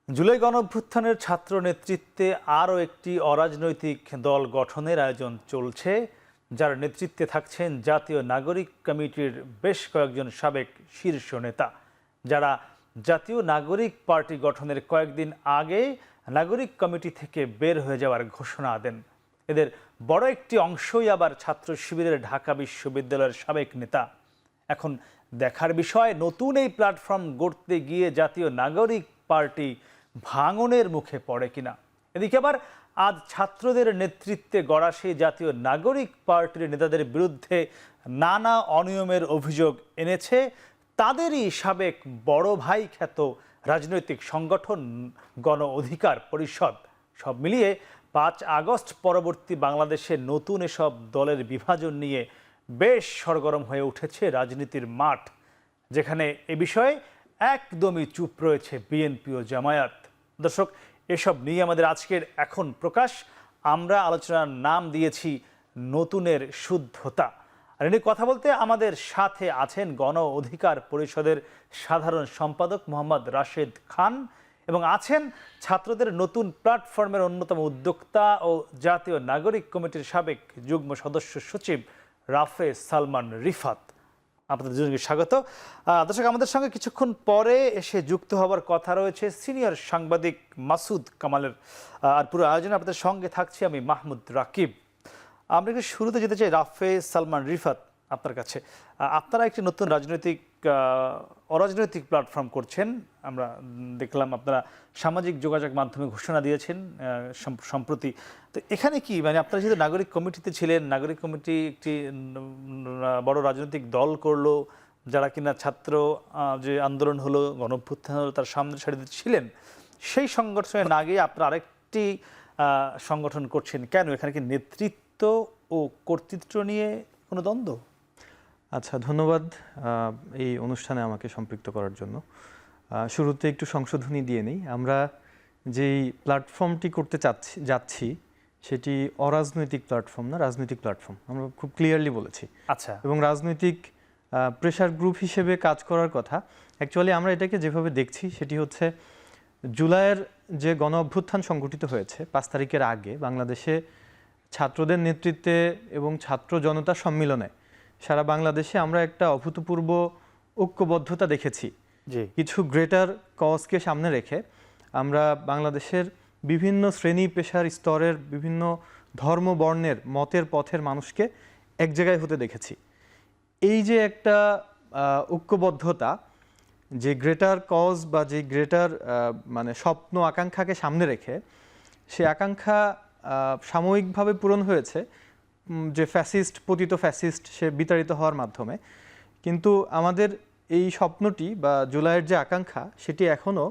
জুলাই গণঅভ্যুত্থানের ছাত্র নেতৃত্বে আরও একটি অরাজনৈতিক দল গঠনের আয়োজন চলছে, যার নেতৃত্বে থাকছেন জাতীয় নাগরিক কমিটির বেশ কয়েকজন সাবেক শীর্ষ নেতা, যারা জাতীয় নাগরিক পার্টি গঠনের কয়েকদিন আগে নাগরিক কমিটি থেকে বের হয়ে যাওয়ার ঘোষণা দেন। এদের বড় একটি অংশই আবার ছাত্র শিবিরের ঢাকা বিশ্ববিদ্যালয়ের সাবেক নেতা। এখন দেখার বিষয়, নতুন এই প্ল্যাটফর্ম গড়তে গিয়ে জাতীয় নাগরিক পার্টি ভাঙনের মুখে পড়ে কিনা। এদিকে আবার আজ ছাত্রদের নেতৃত্বে গড়া সেই জাতীয় নাগরিক পার্টির নেতাদের বিরুদ্ধে নানা অনিয়মের অভিযোগ এনেছে তাদেরই সাবেক বড় ভাই খ্যাত রাজনৈতিক সংগঠন গণ অধিকার পরিষদ। সব মিলিয়ে ৫ আগস্ট পরবর্তী বাংলাদেশে নতুন এসব দলের বিভাজন নিয়ে বেশ সরগরম হয়ে উঠেছে রাজনীতির মাঠ, যেখানে এ বিষয়ে একদমই চুপ রয়েছে বিএনপি ও জামায়াত। দর্শক, এসব নিয়ে আমাদের আজকের এখন প্রকাশ। আমরা আলোচনার নাম দিয়েছি নতুনের শুদ্ধতা। আর এ নিয়ে কথা বলতে আমাদের সাথে আছেন গণ অধিকার পরিষদের সাধারণ সম্পাদক মোহাম্মদ রাশেদ খান এবং আছেন ছাত্রদের নতুন প্ল্যাটফর্মের অন্যতম উদ্যোক্তা ও জাতীয় নাগরিক কমিটির সাবেক যুগ্ম সদস্য সচিব রাফে সালমান রিফাত। আপনাদের দুজনকে স্বাগত। দর্শক, আমাদের সঙ্গে কিছুক্ষণ পরে এসে যুক্ত হওয়ার কথা রয়েছে সিনিয়র সাংবাদিক মাসুদ কামালের। আর পুরো আয়োজনে আপনাদের সঙ্গে থাকছি আমি মাহমুদ রাকিব। আমরা একটু শুরুতে যেতে চাই রাফে সালমান রিফাত, আপনার কাছে। আপনারা একটি নতুন অরাজনৈতিক প্ল্যাটফর্ম করছেন। আমরা দেখলাম আপনারা সামাজিক যোগাযোগ মাধ্যমে ঘোষণা দিয়েছেন সম্প্রতি। তো এখানে কি মানে আপনারা যেহেতু নাগরিক কমিটিতে ছিলেন, নাগরিক কমিটি একটি বড় রাজনৈতিক দল করলো, যারা কিনা ছাত্র যে আন্দোলন হলো, গণঅভ্যুত্থান হলো, তার সামনের সারিতে ছিলেন, সেই সংগঠনে না গিয়ে আপনারা আরেকটি সংগঠন করছেন কেন? এখানে কি নেতৃত্ব ও কর্তৃত্ব নিয়ে কোনো দ্বন্দ্ব? আচ্ছা, ধন্যবাদ এই অনুষ্ঠানে আমাকে সম্পৃক্ত করার জন্য। শুরুতে একটু সংশোধনী দিয়ে নেই। আমরা যেই প্ল্যাটফর্মটি করতে যাচ্ছি সেটি অরাজনৈতিক প্ল্যাটফর্ম না, রাজনৈতিক প্ল্যাটফর্ম। আমরা খুব ক্লিয়ারলি বলেছি। আচ্ছা। এবং রাজনৈতিক প্রেশার গ্রুপ হিসেবে কাজ করার কথা। অ্যাকচুয়ালি আমরা এটাকে যেভাবে দেখছি সেটি হচ্ছে, জুলাইয়ের যে গণ অভ্যুত্থান সংঘটিত হয়েছে ৫ তারিখের আগে বাংলাদেশে ছাত্রদের নেতৃত্বে এবং ছাত্র জনতা সম্মিলনে সারা বাংলাদেশে আমরা একটা অভূতপূর্ব ঐক্যবদ্ধতা দেখেছি। কিছু গ্রেটার কজকে সামনে রেখে আমরা বাংলাদেশের বিভিন্ন শ্রেণী পেশার স্তরের বিভিন্ন ধর্ম বর্ণের মতের পথের মানুষকে এক জায়গায় হতে দেখেছি। এই যে একটা ঐক্যবদ্ধতা, যে গ্রেটার কজ বা যে গ্রেটার মানে স্বপ্ন আকাঙ্ক্ষাকে সামনে রেখে, সে আকাঙ্ক্ষা সাময়িকভাবে পূরণ হয়েছে যে ফ্যাসিস্ট, পতিত ফ্যাসিস্ট সে বিতাড়িত হওয়ার মাধ্যমে। কিন্তু আমাদের এই স্বপ্নটি বা জুলাইয়ের যে আকাঙ্ক্ষা সেটি এখনও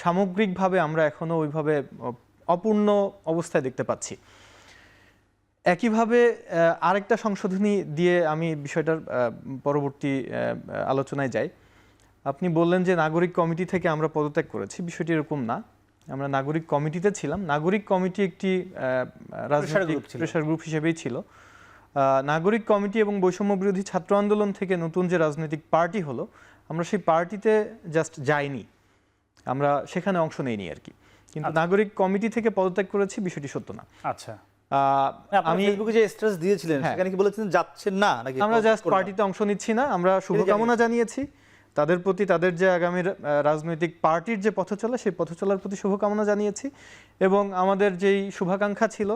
সামগ্রিকভাবে আমরা এখনও ওইভাবে অপূর্ণ অবস্থায় দেখতে পাচ্ছি। একইভাবে আরেকটা সংশোধনী দিয়ে আমি বিষয়টার পরবর্তী আলোচনায় যাই। আপনি বললেন যে নাগরিক কমিটি থেকে আমরা পদত্যাগ করেছি, বিষয়টি এরকম না। আমরা নাগরিক কমিটিতে ছিলাম। নাগরিক কমিটি একটি রাজনৈতিক প্রেশার গ্রুপ হিসেবেই ছিল। নাগরিক কমিটি এবং বৈষম্য বিরোধী ছাত্র আন্দোলন থেকে নতুন যে রাজনৈতিক পার্টি হলো, আমরা সেই পার্টিতে জাস্ট যাইনি, আমরা সেখানে অংশ নেইনি আর কি। কিন্তু নাগরিক কমিটি থেকে পদত্যাগ করেছি, বিষয়টি সত্য না। আচ্ছা, আমি ফেসবুকে যে স্ট্যাটাস দিয়েছিলেন সেখানে কি বলেছেন যাচ্ছেন না নাকি? আমরা জাস্ট পার্টিতে অংশ নিচ্ছি না, আমরা শুভকামনা জানিয়েছি তাদের প্রতি, তাদের যে আগামীর রাজনৈতিক পার্টির যে পথ চলা সেই পথ চলার প্রতি শুভকামনা জানিয়েছি এবং আমাদের যেই শুভাকাঙ্ক্ষা ছিল,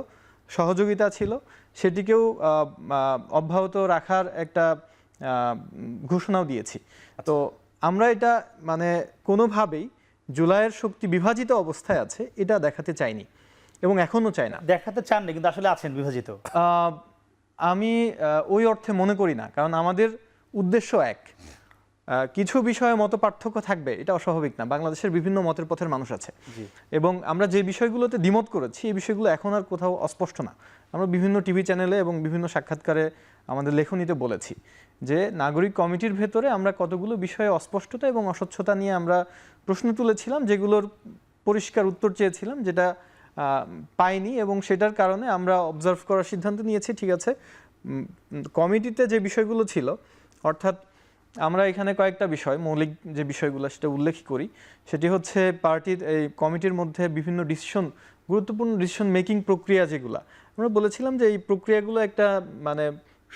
সহযোগিতা ছিল, সেটিকেও অব্যাহত রাখার একটা ঘোষণাও দিয়েছি। তো আমরা এটা মানে কোনোভাবেই জুলাইয়ের শক্তি বিভাজিত অবস্থায় আছে এটা দেখাতে চাইনি এবং এখনও চাই না। দেখাতে চাননি কিন্তু আসলে আছেন বিভাজিত। আমি ওই অর্থে মনে করি না, কারণ আমাদের উদ্দেশ্য এক। কিছু বিষয়ে মত পার্থক্য থাকবে, এটা অস্বাভাবিক না। বাংলাদেশের বিভিন্ন মতের পথের মানুষ আছে এবং আমরা যে বিষয়গুলোতে দ্বিমত করেছি এই বিষয়গুলো এখন আর কোথাও অস্পষ্ট না। আমরা বিভিন্ন টিভি চ্যানেলে এবং বিভিন্ন সাক্ষাৎকারে আমাদের লেখনীতে বলেছি যে নাগরিক কমিটির ভেতরে আমরা কতগুলো বিষয়ে অস্পষ্টতা এবং অস্বচ্ছতা নিয়ে আমরা প্রশ্ন তুলেছিলাম, যেগুলোর পরিষ্কার উত্তর চেয়েছিলাম, যেটা পাইনি এবং সেটার কারণে আমরা অবজার্ভ করার সিদ্ধান্ত নিয়েছি। ঠিক আছে, কমিটিতে যে বিষয়গুলো ছিল, অর্থাৎ আমরা এখানে কয়েকটা বিষয়, মৌলিক যে বিষয়গুলো সেটা উল্লেখ করি। সেটি হচ্ছে পার্টির এই কমিটির মধ্যে বিভিন্ন ডিসিশন, গুরুত্বপূর্ণ ডিসিশন মেকিং প্রক্রিয়া যেগুলো, আমরা বলেছিলাম যে এই প্রক্রিয়াগুলো একটা মানে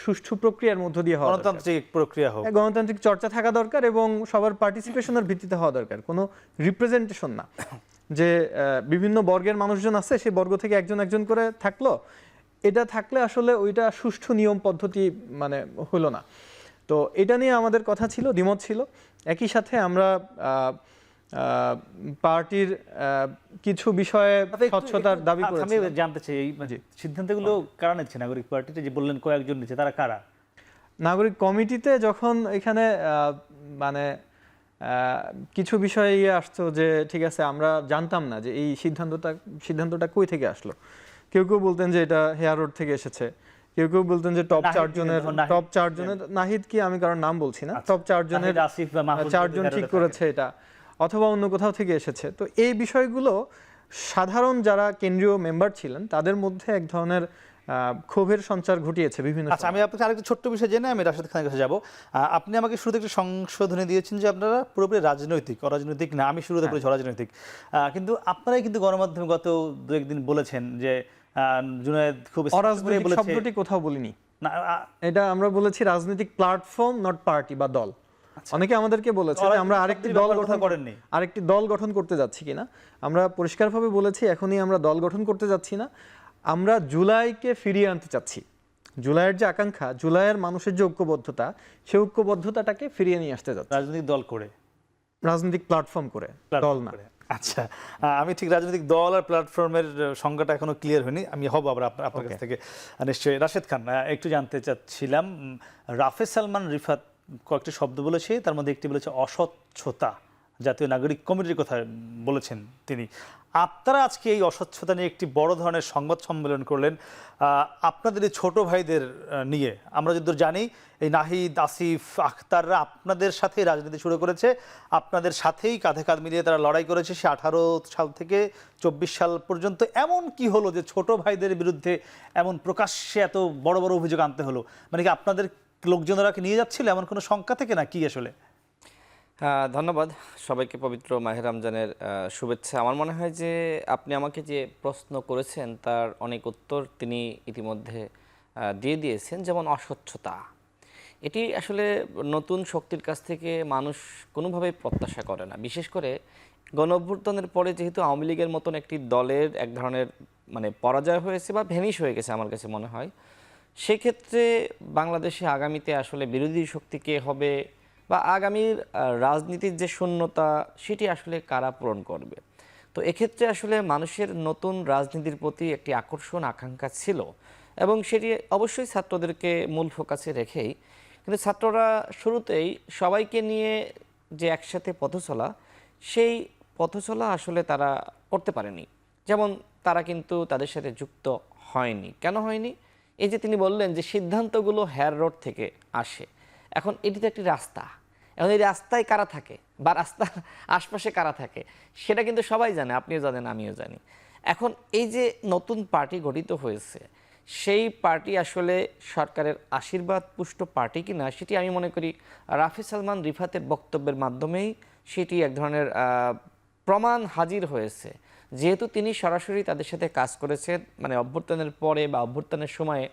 সুষ্ঠু প্রক্রিয়ার মধ্য দিয়ে হওয়া দরকার। গণতান্ত্রিক প্রক্রিয়া হোক, গণতান্ত্রিক চর্চা থাকা দরকার এবং সবার পার্টিসিপেশনের ভিত্তিতে হওয়া দরকার, কোনো রিপ্রেজেন্টেশন না যে বিভিন্ন বর্গের মানুষজন আছে সেই বর্গ থেকে একজন একজন করে থাকলো। এটা থাকলে আসলে ওইটা সুষ্ঠু নিয়ম পদ্ধতি মানে হলো না। তো এটা নিয়ে আমাদের কথা ছিল, দ্বিমত ছিল। একই সাথে আমরা পার্টির কিছু বিষয়ে স্বচ্ছতার দাবি আমি করেছি। জানতে চাই এই সিদ্ধান্তগুলো কারা নিচ্ছে? নাগরিক পার্টিতে যে বললেন কয়েকজন নিচ্ছে, তারা কারা? নাগরিক কমিটিতে যখন এখানে মানে কিছু বিষয়ে আসতো যে ঠিক আছে আমরা জানতাম না যে এই সিদ্ধান্তটা কই থেকে আসলো। কেউ কেউ বলতেন যে এটা হেয়ার রোড থেকে এসেছে, কেউ কেউ বলতেন যে টপ চারজনের নাহিদ কি আমি কারণ নাম বলছি না, টপ চারজনের চারজন ঠিক করেছে এটা, অথবা অন্য কোথাও থেকে এসেছে। তো এই বিষয়গুলো সাধারণ যারা কেন্দ্রীয় মেম্বার ছিলেন তাদের মধ্যে এক ধরনের ক্ষোভের সঞ্চার ঘটিয়েছে বিভিন্ন। আচ্ছা, আমি আপনাকে আরেকটা ছোট্ট বিষয় জেনে আমি রাশেদ খানের কাছে যাব। আপনি আমাকে শুরুতে একটা সংশোধনী দিয়েছেন যে আপনারা পুরোপুরি রাজনৈতিক, অরাজনৈতিক না। আমি শুরুতে বলেছি অরাজনৈতিক, কিন্তু আপনারাই কিন্তু গণমাধ্যমে গত দু একদিন বলেছেন যে জুনায়েদ খুব অরাজনৈতিক শব্দটি কোথাও বলিনি। না, এটা আমরা বলেছি রাজনৈতিক প্ল্যাটফর্ম, নট পার্টি বা দল। অনেকে আমাদেরকে বলেছে যে আমরা আরেকটি দল গঠন করতে যাচ্ছি কিনা। আমরা পরিষ্কারভাবে বলেছি এখনই আমরা দল গঠন করতে যাচ্ছি না, আমরা জুলাইকে ফিরিয়ে আনতে চাচ্ছি। জুলাইয়ের যে আকাঙ্ক্ষা, জুলাইয়ের মানুষের যে ঐক্যবদ্ধতা, সেই ঐক্যবদ্ধতাটাকে ফিরিয়ে নিয়ে আসতে যাচ্ছি রাজনৈতিক দল করে, রাজনৈতিক প্ল্যাটফর্ম করে, দল না। আচ্ছা, আমি ঠিক রাজনৈতিক দল আর প্ল্যাটফর্মের সংজ্ঞাটা এখনো ক্লিয়ার হয়নি, আমি হব আবার আপনার কাছ থেকে নিশ্চয়ই। রাশেদ খান, একটু জানতে চাচ্ছিলাম, রাফেজ সালমান রিফাত কয়েকটি শব্দ বলেছে, তার মধ্যে একটি বলেছে অস্বচ্ছতা, জাতীয় নাগরিক কমিটির কথা বলেছেন তিনি। আপনারা আজকে এই অস্বচ্ছতা নিয়ে একটি বড় ধরনের সংবাদ সম্মেলন করলেন আপনাদের এই ছোট ভাইদের নিয়ে। আমরা যতদূর জানি এই নাহিদ, আসিফ, আখতাররা আপনাদের সাথেই রাজনীতি শুরু করেছে, আপনাদের সাথেই কাঁধে কাঁধ মিলিয়ে তারা লড়াই করেছে সে 18 সাল থেকে 24 সাল পর্যন্ত। এমন কি হলো যে ছোট ভাইদের বিরুদ্ধে এমন প্রকাশ্যে এত বড় বড় অভিযোগ আনতে হলো? মানে কি আপনাদের লোকজনেরা কি নিয়ে যাচ্ছিল এমন কোনো শঙ্কা থেকে, না কি আসলে? ধন্যবাদ সবাইকে, পবিত্র মাহে রমজানের শুভেচ্ছা। আমার মনে হয় যে আপনি আমাকে যে প্রশ্ন করেছেন তার অনেক উত্তর তিনি ইতিমধ্যে দিয়ে দিয়েছেন। যেমন অস্বচ্ছতা, এটি আসলে নতুন শক্তির কাছ থেকে মানুষ কোনোভাবেই প্রত্যাশা করে না। বিশেষ করে গণ অভ্যুত্থানের পরে যেহেতু আওয়ামী লীগের মতন একটি দলের এক ধরনের মানে পরাজয় হয়েছে বা ভেনিশ হয়ে গেছে আমার কাছে মনে হয়, সেক্ষেত্রে বাংলাদেশে আগামীতে আসলে বিরোধী শক্তি কে হবে বা আগামীর রাজনীতির যে শূন্যতা সেটি আসলে কারা পূরণ করবে। তো এক্ষেত্রে আসলে মানুষের নতুন রাজনীতির প্রতি একটি আকর্ষণ, আকাঙ্ক্ষা ছিল এবং সেটি অবশ্যই ছাত্রদেরকে মূল ফোকাসে রেখেই। কিন্তু ছাত্ররা শুরুতেই সবাইকে নিয়ে যে একসাথে পথ চলা, সেই পথ চলা আসলে তারা করতে পারেনি। যেমন তারা কিন্তু তাদের সাথে যুক্ত হয়নি। কেন হয়নি? এই যে তিনি বললেন যে সিদ্ধান্তগুলো হেয়ার রোড থেকে আসে। এখন এটি তো একটি রাস্তা, এখন এই রাস্তায় কারা থাকে বা রাস্তার আশপাশে কারা থাকে সেটা কিন্তু সবাই জানে, আপনিও জানেন, আমিও জানি। এখন এই যে নতুন পার্টি গঠিত হয়েছে, সেই পার্টি আসলে সরকারের আশীর্বাদ পুষ্ট পার্টি কিনা সেটি আমি মনে করি রাফেজ সালমান রিফাতের বক্তব্যের মাধ্যমেই সেটি এক ধরনের প্রমাণ হাজির হয়েছে। যেহেতু তিনি সরাসরি তাদের সাথে কাজ করেছেন মানে অভ্যুত্থানের পরে বা অভ্যুত্থানের সময়ে,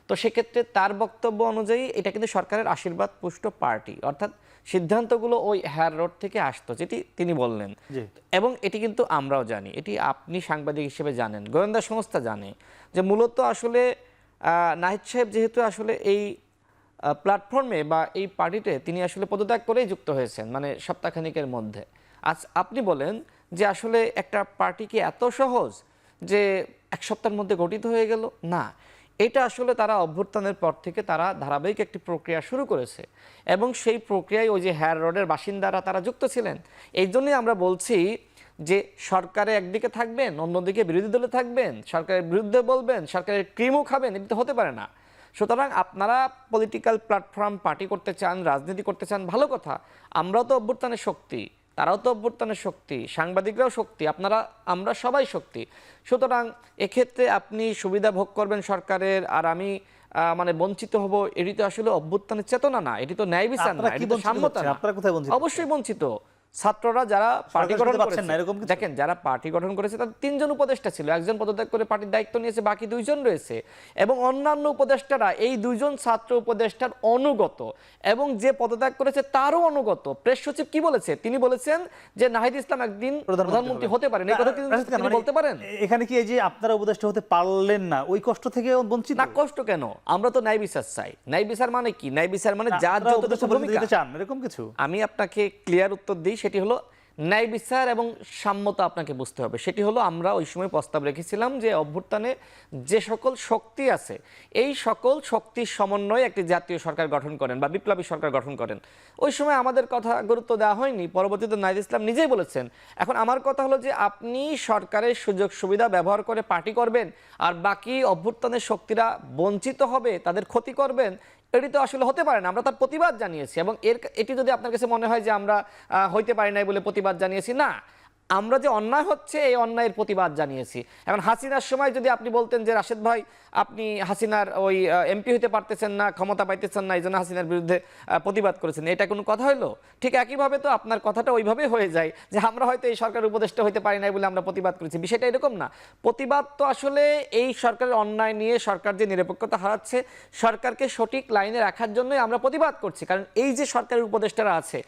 তো সেক্ষেত্রে তার বক্তব্য অনুযায়ী এটা কিন্তু সরকারের আশীর্বাদ পুষ্ট পার্টি, অর্থাৎ সিদ্ধান্তগুলো ওই হেয়ার রোড থেকে আসতো, যেটি তিনি বললেন। এবং এটি কিন্তু আমরাও জানি, এটি আপনি সাংবাদিক হিসেবে জানেন, গোয়েন্দা সংস্থা জানে যে মূলত আসলে নাহিদ সাহেব যেহেতু আসলে এই প্ল্যাটফর্মে বা এই পার্টিতে তিনি আসলে পদত্যাগ করেই যুক্ত হয়েছেন মানে সপ্তাহখানিকের মধ্যে। আজ আপনি বলেন যে আসলে একটা পার্টি কি এত সহজ যে এক সপ্তাহের মধ্যে গঠিত হয়ে গেল? না, এটা আসলে তারা অভ্যুত্থানের পর থেকে তারা ধারাবাহিক একটি প্রক্রিয়া শুরু করেছে এবং সেই প্রক্রিয়ায় ওই যে হেয়ার রোডের বাসিন্দারা তারা যুক্ত ছিলেন। এই জন্যই আমরা বলছি যে সরকারে একদিকে থাকবেন, অন্যদিকে বিরোধী দলে থাকবেন, সরকারের বিরুদ্ধে বলবেন, সরকারের ক্রিমও খাবেন, এটা তো হতে পারে না। সুতরাং আপনারা পলিটিক্যাল প্ল্যাটফর্ম পার্টি করতে চান, রাজনীতি করতে চান, ভালো কথা। আমরাও তো অভ্যুত্থানের শক্তি, তারাও তো অভ্যুত্থানের শক্তি, সাংবাদিকরাও শক্তি, আমরা সবাই শক্তি। সুতরাং এক্ষেত্রে আপনি সুবিধা ভোগ করবেন সরকারের, আর আমি মানে বঞ্চিত হব, এটি তো আসলে অভ্যুত্থানের চেতনা না, এটি তো ন্যায় বিচার না, আপনারা কি এটি তো বঞ্চিত সাম্যতা হচ্ছেন? না। আপনারা কোথায় বঞ্চিত অবশ্যই বঞ্চিত। ছাত্ররা যারা পার্টি সরকার গঠন শুনতে পাচ্ছেন করেছে, না, এরকম কিছু? দেখেন যারা পার্টি গঠন করেছে তাদের 3 জন উপদেষ্টা ছিল, একজন পদত্যাগ করে পার্টির দায়িত্ব নিয়েছে, বাকি 2 জন রয়েছে, এবং অন্যান্য উপদেষ্টারা এই 2 জন ছাত্র উপদেষ্টার অনুগত, এবং যে পদত্যাগ করেছে তারও অনুগত। প্রেস সচিব কি বলেছে? তিনি বলেছেন যে নাহিদ ইসলাম একদিন প্রধানমন্ত্রী হতে পারেন। এই কথা কি রাশেদ খান, তিনি বলতে পারেন? এখানে কি এই যে আপনারা উপদেষ্টা হতে পারলেন না, ওই কষ্ট থেকে বঞ্চিত? না, কষ্ট কেন? আমরা তো ন্যায় বিচার চাই। ন্যায় বিচার মানে কি? ন্যায় বিচার মানে যার আপনারা যতটুকু উপদেষ্টা পরিষদে ভূমিকা। যেতে চান এরকম কিছু? আমি আপনাকে ক্লিয়ার উত্তর দিই, সেটি হলো ন্যায় বিচার এবং সাম্যতা আপনাকে বুঝতে হবে। সেটি হলো আমরা ওই সময় প্রস্তাব রেখেছিলাম যে অভ্যুত্থানে যে সকল শক্তি আছে, এই সকল শক্তির সমন্বয়ে একটি জাতীয় সরকার গঠন করেন বা বিপ্লবী সরকার গঠন করেন। ওই সময় আমাদের কথা গুরুত্ব দেওয়া হয়নি, পরবর্তীতে নাহিদ ইসলাম নিজেই বলেছেন। এখন আমার কথা হলো যে আপনি সরকারের সুযোগ সুবিধা ব্যবহার করে পার্টি করবেন, আর বাকি অভ্যুত্থানের শক্তিরা বঞ্চিত হবে, তাদের ক্ষতি করবেন, এটি তো আসলে হতে পারে না। আমরা তার প্রতিবাদ জানিয়েছি, এবং এটি যদি আপনার কাছে মনে হয় যে আমরা হইতে পারি নাই বলে প্রতিবাদ জানিয়েছি, না, আমরা যে অন্যায় হচ্ছে এই অন্যায়ের প্রতিবাদ জানিয়েছি। এখন হাসিনার সময় যদি আপনি বলতেন যে রাশেদ ভাই আপনি হাসিনার ওই এমপি হতে পারতেছেন না, ক্ষমতা পাইতেছেন না, এই জন্য হাসিনার বিরুদ্ধে প্রতিবাদ করেছেন, এটা কোনো কথা হলো? ঠিক একইভাবে তো আপনার কথাটা ওইভাবে হয়ে যায় যে আমরা হয়তো এই সরকারের উপদেষ্টা হতে পারি নাই বলে আমরা প্রতিবাদ করেছি। বিষয়টা এরকম না। প্রতিবাদ তো আসলে এই সরকারের অন্যায় নিয়ে সরকার যে নিরপেক্ষতা হারাচ্ছে, সরকারকে সঠিক লাইনে রাখার জন্যই আমরা প্রতিবাদ করছি। কারণ এই যে সরকারের উপদেষ্টারা আছে,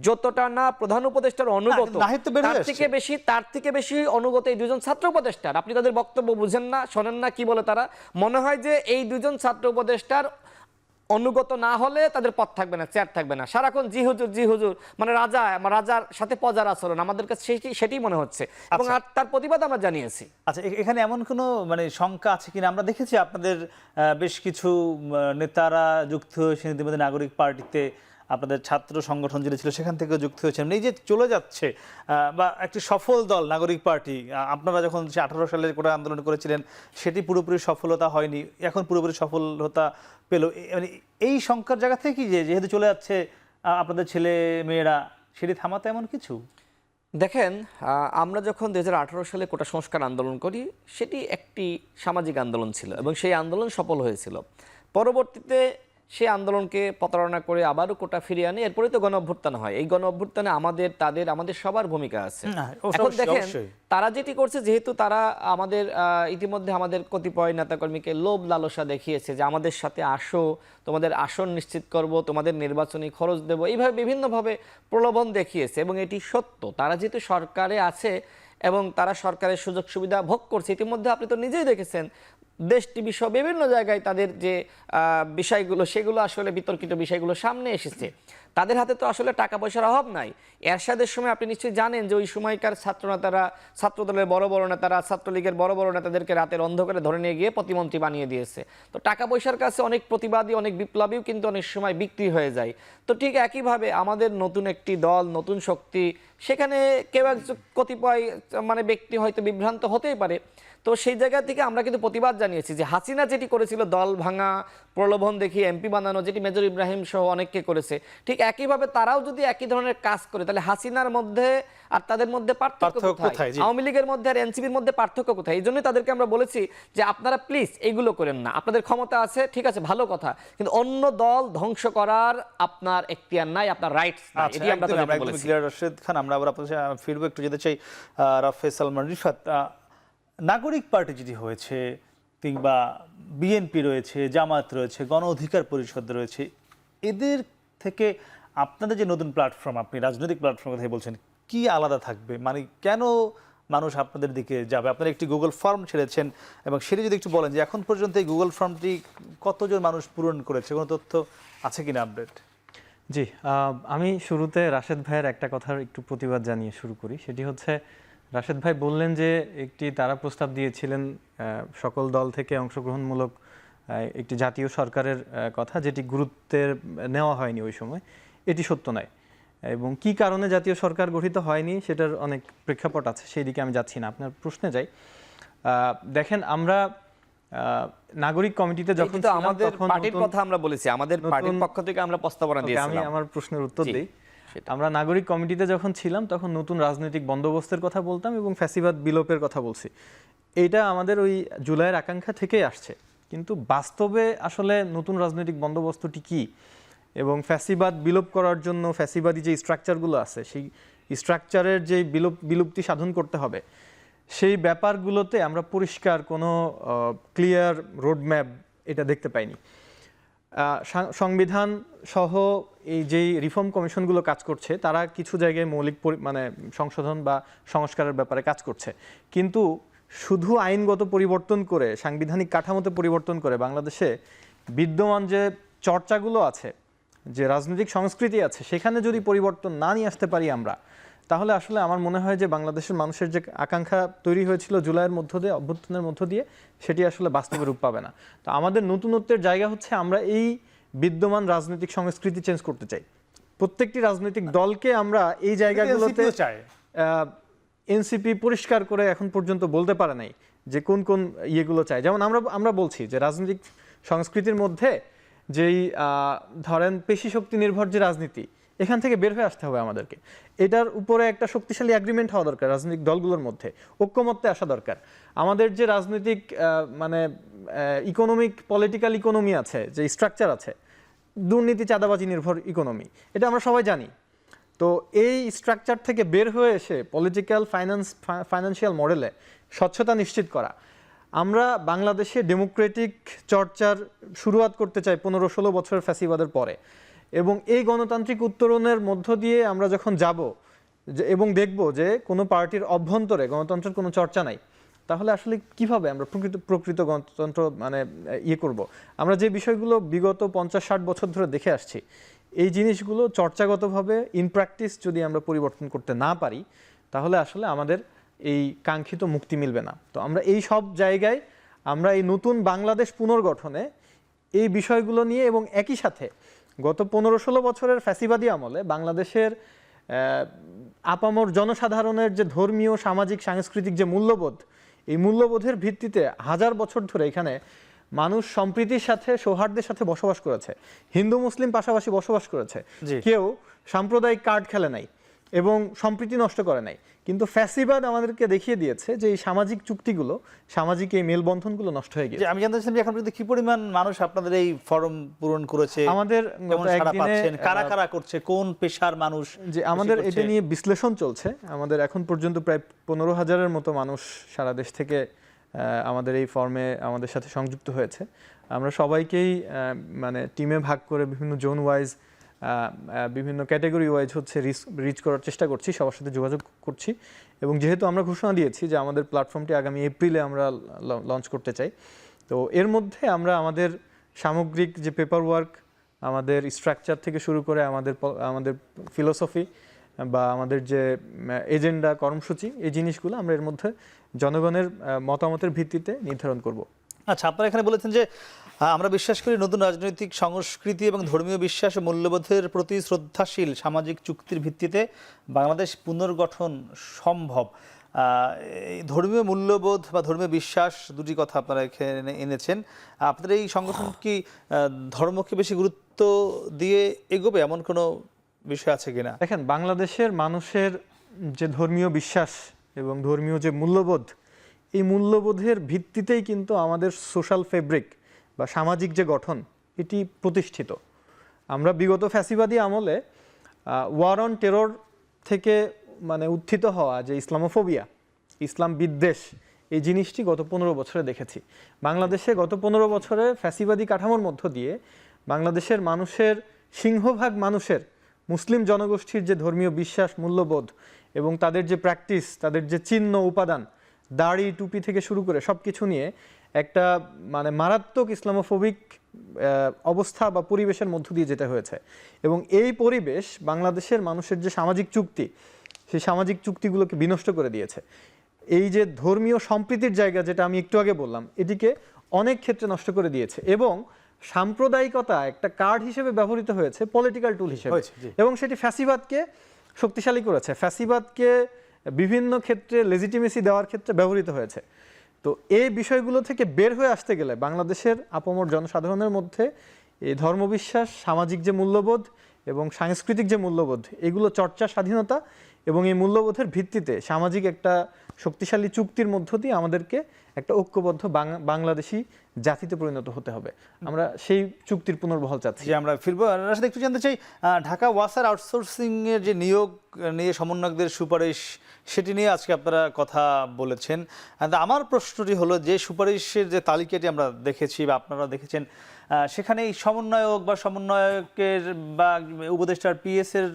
যতটা না প্রধান উপদেষ্টার অনুগত, নাহিদ তো বের হয়ে তার থেকে বেশি অনুগত এই 2 জন ছাত্র উপদেষ্টার। আপনি তাদের বক্তব্য বুঝেন না, শোনেন না, কি বলে তারা? মনে হয় যে এই 2 জন ছাত্র উপদেষ্টার অনুগত না হলে তাদের পদ থাকবে না, চেয়ার থাকবে না, সারাক্ষণ জি হুজুর জি হুজুর, মানে রাজার সাথে প্রজার আচরণ। আমাদের কাছে সেটাই মনে হচ্ছে, এবং আর তার প্রতিবাদ আমরা জানিয়েছি। আচ্ছা, এখানে এমন কোনো মানে শঙ্কা আছে কিনা? আমরা দেখেছি আপনাদের বেশ কিছু নেতারা যুক্ত হয়েছেন ইতিমধ্যে নাগরিক পার্টিতে, আপনাদের ছাত্র সংগঠন যেটা ছিল সেখান থেকেও যুক্ত হয়েছেন। এই যে চলে যাচ্ছে বা একটি সফল দল নাগরিক পার্টি, আপনারা যখন 18 সালে কোটা আন্দোলন করেছিলেন সেটি পুরোপুরি সফলতা হয়নি, এখন পুরোপুরি সফলতা পেল, মানে এই শঙ্কার জায়গা থেকে কি যে যেহেতু চলে যাচ্ছে আপনাদের ছেলে মেয়েরা, সেটি থামাতে এমন কিছু? দেখেন, আমরা যখন 2018 সালে কোটা সংস্কার আন্দোলন করি, সেটি একটি সামাজিক আন্দোলন ছিল, এবং সেই আন্দোলন সফল হয়েছিল। পরবর্তীতে সেই আন্দোলনকে প্রতারণা করে আবারও কোটা ফিরিয়ে আনে, এরপরে তো গণ অভ্যুত্থান হয়। এই গণ অভ্যুত্থানে আমাদের সবার ভূমিকা আছে। এখন দেখেন, তারা যেটি করছে, যেহেতু তারা ইতিমধ্যে আমাদের কতিপয় নেতাকর্মীকে লোভ লালসা দেখিয়েছে যে আমাদের সাথে আসো, তোমাদের আসন নিশ্চিত করব, তোমাদের নির্বাচনী খরচ দেব, এইভাবে বিভিন্নভাবে প্রলোভন দেখিয়েছে, এবং এটি সত্য। তারা যেহেতু সরকারে আছে এবং তারা সরকারের সুযোগ সুবিধা ভোগ করছে, ইতিমধ্যে আপনি তো নিজেই দেখেছেন দেশ টিভি সহ বিভিন্ন জায়গায় তাদের যে বিষয়গুলো, সেগুলো আসলে বিতর্কিত বিষয়গুলো সামনে এসেছে। তাদের হাতে তো আসলে টাকা পয়সার অভাব নাই। এরশাদের সময় আপনি নিশ্চয়ই জানেন যে ওই সময়কার ছাত্রনেতারা, ছাত্রদলের বড় বড় নেতারা, ছাত্রলীগের বড় বড় নেতাদেরকে রাতের অন্ধকারে ধরে নিয়ে গিয়ে প্রতিমন্ত্রী বানিয়ে দিয়েছে। তো টাকা পয়সার কাছে অনেক প্রতিবাদী, অনেক বিপ্লবীও কিন্তু অনেক সময় বিক্রি হয়ে যায়। তো ঠিক একইভাবে আমাদের নতুন একটি দল, নতুন শক্তি, সেখানে কেউ একজন কতিপয় মানে ব্যক্তি হয়তো বিভ্রান্ত হতেই পারে। তো সেই জায়গা থেকে আমরা কিন্তু প্রতিবাদ জানিয়েছি যে হাসিনা যেটি করেছিল, দল ভাঙা, প্রলোভন দেখিয়ে এমপি বানানো, যেটি মেজর ইব্রাহিম সহ অনেককে করেছে, ঠিক একইভাবে তারাও যদি একই ধরনের কাজ করে, তাহলে হাসিনার মধ্যে আর তাদের মধ্যে পার্থক্য কোথায়? আওয়ামী লীগের মধ্যে আর এনসিপির মধ্যে পার্থক্য কোথায়? এই জন্যই তাদেরকে আমরা বলেছি যে আপনারা প্লিজ এইগুলো করেন না। আপনাদের ক্ষমতা আছে, ঠিক আছে, ভালো কথা, কিন্তু অন্য দল ধ্বংস করার আপনার এখতিয়ার নাই, আপনার রাইটস নাই। এটি আমরা তাদেরকে বলেছি। রাশেদ খান, আমরা আবার আপনার সাথে ফিরবো, একটু যেতে চাই রাফেজ সালমান রিফাত। নাগরিক পার্টি যেটি হয়েছে, কিংবা বিএনপি রয়েছে, জামায়াত রয়েছে, গণ অধিকার পরিষদ রয়েছে, এদের থেকে আপনাদের যে নতুন প্ল্যাটফর্ম, আপনি রাজনৈতিক প্ল্যাটফর্মের কথা বলছেন, কি আলাদা থাকবে? মানে কেন মানুষ আপনাদের দিকে যাবে? আপনারা একটি গুগল ফর্ম ছেড়েছেন, এবং সেটি যদি একটু বলেন যে এখন পর্যন্ত এই গুগল ফর্মটি কতজন মানুষ পূরণ করেছে, কোনো তথ্য আছে কিনা আপডেট? জি, আমি শুরুতে রাশেদ ভাইয়ের একটা কথার একটু প্রতিবাদ জানিয়ে শুরু করি। সেটি হচ্ছে, রাশেদ ভাই বললেন যে তারা প্রস্তাব দিয়েছিলেন সকল দল থেকে অংশগ্রহণমূলক একটি জাতীয় সরকারের কথা, যেটি গুরুত্বের নেওয়া হয়নি ওই সময়। এটি সত্য নয়, এবং কি কারণে জাতীয় সরকার গঠিত হয়নি সেটার অনেক প্রেক্ষাপট আছে, সেই দিকে আমি যাচ্ছি না, আপনার প্রশ্নে যাই। দেখেন, আমরা নাগরিক কমিটিতে যখন আমাদের পার্টির কথা আমরা বলেছি, আমাদের পার্টির পক্ষ থেকে আমরা প্রস্তাবনা দিয়েছিলাম। আমি আমার প্রশ্নের উত্তর দিই। আমরা নাগরিক কমিটিতে যখন ছিলাম তখন নতুন রাজনৈতিক বন্দোবস্তের কথা বলতাম এবং ফ্যাসিবাদ বিলোপের কথা বলছি। এইটা আমাদের ওই জুলাইয়ের আকাঙ্ক্ষা থেকেই আসছে, কিন্তু বাস্তবে আসলে নতুন রাজনৈতিক বন্দোবস্তটি কি এবং ফ্যাসিবাদ বিলোপ করার জন্য ফ্যাসিবাদী যে স্ট্রাকচারগুলো আছে সেই স্ট্রাকচারের যে বিলুপ্তি সাধন করতে হবে সেই ব্যাপারগুলোতে আমরা পরিষ্কার কোনো ক্লিয়ার রোডম্যাপ এটা দেখতে পাইনি। সংবিধান সহ এই যেই রিফর্ম কমিশনগুলো কাজ করছে তারা কিছু জায়গায় মৌলিক মানে সংশোধন বা সংস্কারের ব্যাপারে কাজ করছে, কিন্তু শুধু আইনগত পরিবর্তন করে সাংবিধানিক কাঠামোতে পরিবর্তন করে বাংলাদেশে বিদ্যমান যে চর্চাগুলো আছে, যে রাজনৈতিক সংস্কৃতি আছে, সেখানে যদি পরিবর্তন না নিয়ে আসতে পারি আমরা, তাহলে আসলে আমার মনে হয় যে বাংলাদেশের মানুষের যে আকাঙ্ক্ষা তৈরি হয়েছিল জুলাইয়ের মধ্য দিয়ে, অভ্যুত্থানের মধ্য দিয়ে, সেটি আসলে বাস্তবে রূপ পাবে না। তো আমাদের নতুনত্বের জায়গা হচ্ছে আমরা এই বিদ্যমান রাজনৈতিক সংস্কৃতি চেঞ্জ করতে চাই। প্রত্যেকটি রাজনৈতিক দলকে আমরা এই জায়গাগুলোতে এনসিপি পরিষ্কার করে এখন পর্যন্ত বলতে পারে নাই যে কোন কোন ইয়েগুলো চাই। যেমন আমরা বলছি যে রাজনৈতিক সংস্কৃতির মধ্যে যেই ধরেন পেশি শক্তি নির্ভর যে রাজনীতি, এখান থেকে বের হয়ে আসতে হবে আমাদেরকে। এটার উপরে একটা শক্তিশালী অ্যাগ্রিমেন্ট হওয়া দরকার, রাজনৈতিক দলগুলোর মধ্যে ঐক্যমত্যে আসা দরকার। আমাদের যে রাজনৈতিক মানে ইকোনমিক পলিটিক্যাল ইকোনমি আছে, যে স্ট্রাকচার আছে, দুর্নীতি চাঁদাবাজি নির্ভর ইকোনমি, এটা আমরা সবাই জানি। তো এই স্ট্রাকচার থেকে বের হয়ে এসে পলিটিক্যাল ফাইন্যান্সিয়াল মডেলে স্বচ্ছতা নিশ্চিত করা। আমরা বাংলাদেশে ডেমোক্রেটিক চর্চার শুরুয়াত করতে চাই 15-16 বছরের ফ্যাসিবাদের পরে, এবং এই গণতান্ত্রিক উত্তরণের মধ্য দিয়ে আমরা যখন যাব এবং দেখব যে কোনো পার্টির অভ্যন্তরে গণতন্ত্রের কোনো চর্চা নাই, তাহলে আসলে কিভাবে আমরা প্রকৃত গণতন্ত্র মানে ইয়ে করব। আমরা যে বিষয়গুলো বিগত 50-60 বছর ধরে দেখে আসছি, এই জিনিসগুলো চর্চাগতভাবে ইন প্র্যাকটিস যদি আমরা পরিবর্তন করতে না পারি, তাহলে আসলে আমাদের এই কাঙ্ক্ষিত মুক্তি মিলবে না। তো আমরা এই সব জায়গায় আমরা এই নতুন বাংলাদেশ পুনর্গঠনে এই বিষয়গুলো নিয়ে, এবং একই সাথে গত 15-16 বছরের ফ্যাসিবাদী আমলে বাংলাদেশের আপামর জনসাধারণের যে ধর্মীয়, সামাজিক, সাংস্কৃতিক যে মূল্যবোধ, এই মূল্যবোধের ভিত্তিতে 1000 বছর ধরে এখানে মানুষ সম্প্রীতির সাথে, সৌহার্দ্যের সাথে বসবাস করেছে। হিন্দু মুসলিম পাশাপাশি বসবাস করেছে, কেউ সাম্প্রদায়িক কার্ড খেলে নাই এবং সম্প্রীতি নষ্ট করে নাই। কিন্তু ফ্যাসিবাদ আমাদেরকে দেখিয়ে দিয়েছে যে এই সামাজিক চুক্তিগুলো, সামাজিক এই মেলবন্ধনগুলো নষ্ট হয়ে গেছে। আমি জানতে চাইছিলাম যে এখন পর্যন্ত কি পরিমাণ মানুষ আপনাদের এই ফর্ম পূরণ করেছে, আমাদের কারা কারা করছে, কোন পেশার মানুষ? যে আমাদের এটা নিয়ে বিশ্লেষণ চলছে। আমাদের এখন পর্যন্ত প্রায় 15,000-এর মতো মানুষ সারা দেশ থেকে আমাদের এই ফর্মে আমাদের সাথে সংযুক্ত হয়েছে। আমরা সবাইকেই মানে টিমে ভাগ করে বিভিন্ন জোন ওয়াইজ, বিভিন্ন ক্যাটাগরি ওয়াইজ হচ্ছে রিচ করার চেষ্টা করছি, সবার সাথে যোগাযোগ করছি। এবং যেহেতু আমরা ঘোষণা দিয়েছি যে আমাদের প্ল্যাটফর্মটি আগামী এপ্রিলে আমরা লঞ্চ করতে চাই, তো এর মধ্যে আমরা আমাদের সামগ্রিক যে পেপার ওয়ার্ক, আমাদের স্ট্রাকচার থেকে শুরু করে আমাদের ফিলোসফি বা আমাদের যে এজেন্ডা, কর্মসূচি, এই জিনিসগুলো আমরা এর মধ্যে জনগণের মতামতের ভিত্তিতে নির্ধারণ করব। আচ্ছা, আপনারা এখানে বলেছেন যে আমরা বিশ্বাস করি নতুন রাজনৈতিক সংস্কৃতি এবং ধর্মীয় বিশ্বাস ও মূল্যবোধের প্রতি শ্রদ্ধাশীল সামাজিক চুক্তির ভিত্তিতে বাংলাদেশ পুনর্গঠন সম্ভব। এই ধর্মীয় মূল্যবোধ বা ধর্মীয় বিশ্বাস, দুটি কথা আপনারা এখানে এনেছেন। আপনাদের এই সংগঠন কি ধর্মকে বেশি গুরুত্ব দিয়ে এগোবে, এমন কোনো বিষয় আছে কিনা? দেখেন, বাংলাদেশের মানুষের যে ধর্মীয় বিশ্বাস এবং ধর্মীয় যে মূল্যবোধ, এই মূল্যবোধের ভিত্তিতেই কিন্তু আমাদের সোশ্যাল ফেব্রিক বা সামাজিক যে গঠন, এটি প্রতিষ্ঠিত। আমরা বিগত ফ্যাসিবাদী আমলে ওয়ার অন টেরর থেকে মানে উত্থিত হওয়া যে ইসলামোফোবিয়া, ইসলাম বিদ্বেষ, এই জিনিসটি গত 15 বছরে দেখেছি। বাংলাদেশে গত 15 বছরে ফ্যাসিবাদী কাঠামোর মধ্য দিয়ে বাংলাদেশের মানুষের, সিংহভাগ মানুষের, মুসলিম জনগোষ্ঠীর যে ধর্মীয় বিশ্বাস, মূল্যবোধ এবং তাদের যে প্র্যাকটিস, তাদের যে চিহ্ন, উপাদান, দাড়ি, টুপি থেকে শুরু করে সব কিছু নিয়ে একটা মানে মারাত্মক ইসলামোফোবিক অবস্থা বা পরিবেশের মধ্য দিয়ে যেতে হয়েছে। এবং এই পরিবেশ বাংলাদেশের মানুষের যে সামাজিক চুক্তি, সেই সামাজিক চুক্তিগুলোকে বিনষ্ট করে দিয়েছে। এই যে ধর্মীয় সম্প্রীতির জায়গা, যেটা আমি একটু আগে বললাম, এটিকে অনেক ক্ষেত্রে নষ্ট করে দিয়েছে। এবং সাম্প্রদায়িকতা একটা কার্ড হিসেবে ব্যবহৃত হয়েছে, পলিটিক্যাল টুল হিসেবে, এবং সেটি ফ্যাসিবাদকে শক্তিশালী করেছে, ফ্যাসিবাদকে বিভিন্ন ক্ষেত্রে লেজিটিমেসি দেওয়ার ক্ষেত্রে ব্যবহৃত হয়েছে। তো এই বিষয়গুলো থেকে বের হয়ে আসতে গেলে বাংলাদেশের আপামর জনসাধারণের মধ্যে এই ধর্মবিশ্বাস, সামাজিক যে মূল্যবোধ এবং সাংস্কৃতিক যে মূল্যবোধ, এগুলো চর্চা স্বাধীনতা এবং এই মূল্যবোধের ভিত্তিতে সামাজিক একটা শক্তিশালী চুক্তির মধ্য দিয়ে আমাদেরকে একটা ঐক্যবদ্ধ বাংলাদেশি জাতিতে পরিণত হতে হবে। আমরা সেই চুক্তির পুনর্বহাল চাচ্ছি। যে আমরা ফিরবো। রাশেদ, একটু জানতে চাই, ঢাকা ওয়াসার আউটসোর্সিং এর যে নিয়োগ নিয়ে সমন্বয়কদের সুপারিশ, সেটি নিয়ে আজকে আপনারা কথা বলেছেন। আমার প্রশ্নটি হলো, যে সুপারিশের যে তালিকাটি আমরা দেখেছি বা আপনারা দেখেছেন, সেখানে এই সমন্বয়ক বা সমন্বয়কের বা উপদেষ্টার পিএস এর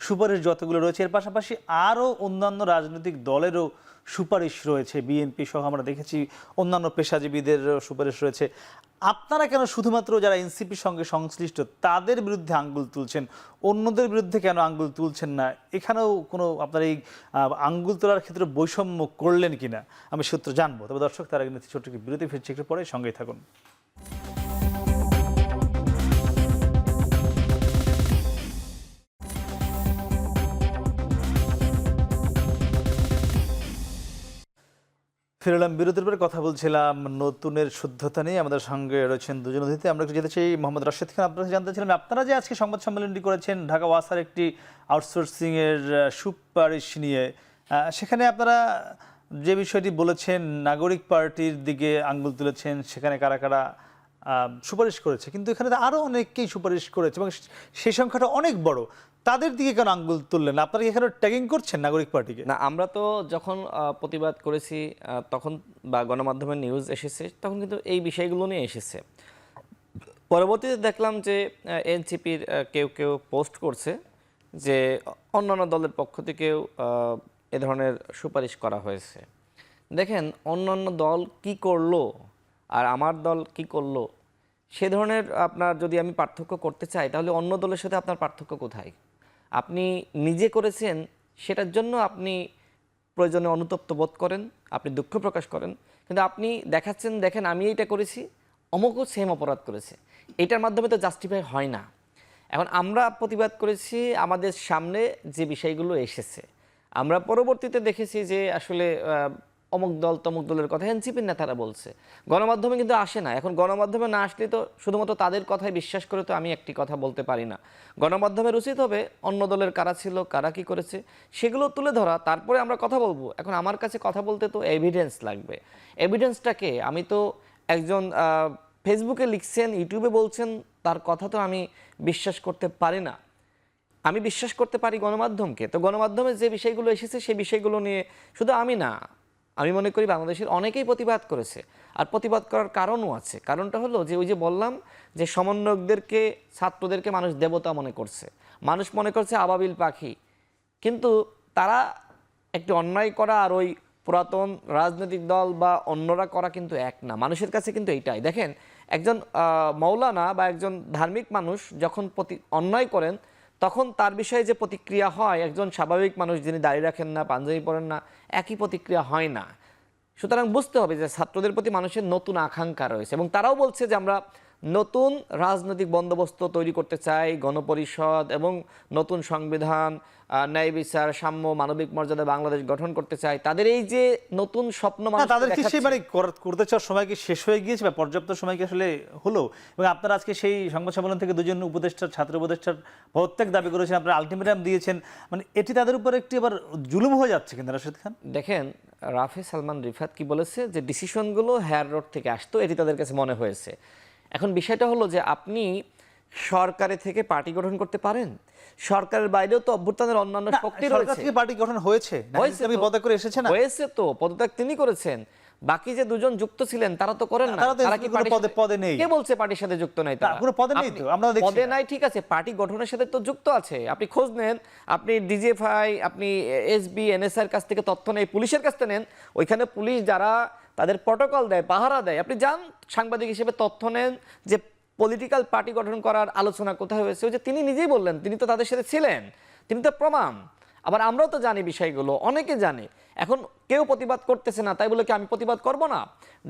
সুপারিশ যতগুলো রয়েছে, এর পাশাপাশি আরও অন্যান্য রাজনৈতিক দলেরও সুপারিশ রয়েছে, বিএনপি সহ আমরা দেখেছি অন্যান্য পেশাজীবীদের সুপারিশ রয়েছে। আপনারা কেন শুধুমাত্র যারা এনসিপির সঙ্গে সংশ্লিষ্ট তাদের বিরুদ্ধে আঙ্গুল তুলছেন, অন্যদের বিরুদ্ধে কেন আঙ্গুল তুলছেন না? এখানেও কোনো আপনার এই আঙ্গুল তোলার ক্ষেত্রে বৈষম্য করলেন কিনা আমি সূত্র জানবো। তবে দর্শক, তার আগে ছোট্ট একটি বিরতি, ফিরছি একটু পরে, সঙ্গেই থাকুন। ফিরলাম বিরতির পরে। কথা বলছিলাম নতুনের শুদ্ধতা নিয়ে। আমাদের সঙ্গে রয়েছেন দুজন অতিথি। আমরা একটু যেতে চাই মোহাম্মদ রাশেদ খান, আপনার কাছে জানতে ছিলাম, আপনারা যে আজকে সংবাদ সম্মেলনটি করেছেন ঢাকা ওয়াসার একটি আউটসোর্সিং এর সুপারিশ নিয়ে, সেখানে আপনারা যে বিষয়টি বলেছেন, নাগরিক পার্টির দিকে আঙ্গুল তুলেছেন, সেখানে কারা কারা সুপারিশ করেছে, কিন্তু এখানে আরও অনেককেই সুপারিশ করেছে এবং সেই সংখ্যাটা অনেক বড়। তাদের দিকে কেন আঙ্গুল তুললেন? আপনারা কি এখানে ট্যাগিং করছেন নাগরিক পার্টিকে? না, আমরা তো যখন প্রতিবাদ করেছি তখন বা গণমাধ্যমে নিউজ এসেছে, তখন কিন্তু এই বিষয়গুলো নিয়ে এসেছে। পরবর্তীতে দেখলাম যে এনসিপির কেউ কেউ পোস্ট করছে যে অন্যান্য দলের পক্ষ থেকেও এ ধরনের সুপারিশ করা হয়েছে। দেখেন, অন্যান্য দল কি করলো আর আমার দল কি করলো, সে ধরনের আপনার যদি আমি পার্থক্য করতে চাই, তাহলে অন্য দলের সাথে আপনার পার্থক্য কোথায়? আপনি নিজে করেছেন, সেটার জন্য আপনি প্রয়োজনে অনুতপ্ত বোধ করেন, আপনি দুঃখ প্রকাশ করেন, কিন্তু আপনি দেখাচ্ছেন, দেখেন আমি এইটা করেছি, অমুকও সেম অপরাধ করেছে, এটার মাধ্যমে তো জাস্টিফাই হয় না। এখন আমরা প্রতিবাদ করেছি আমাদের সামনে যে বিষয়গুলো এসেছে। আমরা পরবর্তীতে দেখেছি যে আসলে অমুক দল তমুক দলের কথা এনসিপির নেতারা বলছে, গণমাধ্যমে কিন্তু আসে না। এখন গণমাধ্যমে না আসলে তো শুধুমাত্র তাদের কথাই বিশ্বাস করে তো আমি একটি কথা বলতে পারি না। গণমাধ্যমের উচিত হবে অন্য দলের কারা ছিল, কারা কি করেছে, সেগুলো তুলে ধরা, তারপরে আমরা কথা বলবো। এখন আমার কাছে কথা বলতে তো এভিডেন্স লাগবে। এভিডেন্সটাকে আমি তো একজন ফেসবুকে লিখছেন, ইউটিউবে বলছেন, তার কথা তো আমি বিশ্বাস করতে পারি না। আমি বিশ্বাস করতে পারি গণমাধ্যমকে। তো গণমাধ্যমে যে বিষয়গুলো এসেছে সেই বিষয়গুলো নিয়ে শুধু আমি না, আমি মনে করি বাংলাদেশের অনেকেই প্রতিবাদ করেছে, আর প্রতিবাদ করার কারণও আছে। কারণটা হলো যে ওই যে বললাম যে সমন্বয়কদেরকে, ছাত্রদেরকে মানুষ দেবতা মনে করছে, মানুষ মনে করছে আবাবিল পাখি, কিন্তু তারা একটি অন্যায় করা আর ওই পুরাতন রাজনৈতিক দল বা অন্যরা করা কিন্তু এক না। মানুষের কাছে কিন্তু এইটাই। দেখেন, একজন মৌলানা বা একজন ধার্মিক মানুষ যখন অন্যায় করেন, তখন তার বিষয়ে যে প্রতিক্রিয়া হয়, একজন স্বাভাবিক মানুষ যিনি দাড়ি রাখেন না, পাঞ্জাবি পরেন না, একই প্রতিক্রিয়া হয় না। সুতরাং বুঝতে হবে যে ছাত্রদের প্রতি মানুষের নতুন আকাঙ্ক্ষা রয়েছে, এবং তারাও বলছে যে আমরা নতুন রাজনৈতিক বন্দোবস্ত তৈরি করতে চাই, গণপরিষদ এবং নতুন সংবিধান, ন্যায় বিচার, সাম্য, মানবিক মর্যাদা বাংলাদেশ গঠন করতে চাই। তাদের এই যে নতুন স্বপ্ন, তাদের কি সেই করতে চাওয়ার সময় কি শেষ হয়ে গিয়েছে বা পর্যাপ্ত সময় কি আসলে হলো? এবং আপনারা আজকে সেই সংবাদ সম্মেলন থেকে দুজন উপদেষ্টার, ছাত্র উপদেষ্টার প্রত্যেক দাবি করেছেন, আপনারা আলটিমেটাম দিয়েছেন, মানে এটি তাদের উপর একটি আবার জুলুম হয়ে যাচ্ছে কিন্তু রাশেদ খান। দেখেন, রাফি সালমান রিফাত কি বলেছে যে ডিসিশনগুলো হেয়ার রোড থেকে আসতো, এটি তাদের কাছে মনে হয়েছে। এখন বিষয়টা হলো যে আপনি সরকারের থেকে পার্টি গঠন করতে পারেন, সরকারের বাইরেও তো অভ্যুত্থানের অন্যান্য শক্তি রয়েছে। পার্টি গঠন হয়েছে, হয়েছে তো, পদত্যাগ তিনি করেছেন, বাকি যে দুজন যুক্ত ছিলেন তারা তো করেন না। তারা কি পদে নেই? কে বলছে পার্টির সাথে যুক্ত নাই? তারা কোনো পদে নেই তো, আমরা দেখছি পদে নাই, ঠিক আছে, পার্টি গঠনের সাথে তো যুক্ত আছে। আপনি খোঁজ নেন, আপনি ডিজিএফআই, আপনি এসবি, এনএসআই এর কাছ থেকে তথ্য নেন, পুলিশের কাছ থেকে নেন, ওইখানে পুলিশ যারা তাদের প্রটোকল দেয়, পাহারা দেয়, আপনি যান সাংবাদিক হিসেবে তথ্য নেন যে পলিটিক্যাল পার্টি গঠন করার আলোচনা কোথায় হয়েছে। ওই যে তিনি নিজেই বললেন, তিনি তো তাদের সাথে ছিলেন, তিনি তো প্রমাণ। আবার আমরাও তো জানি বিষয়গুলো, অনেকে জানে। এখন কেউ প্রতিবাদ করতেছে না, তাই বলে কি আমি প্রতিবাদ করব না?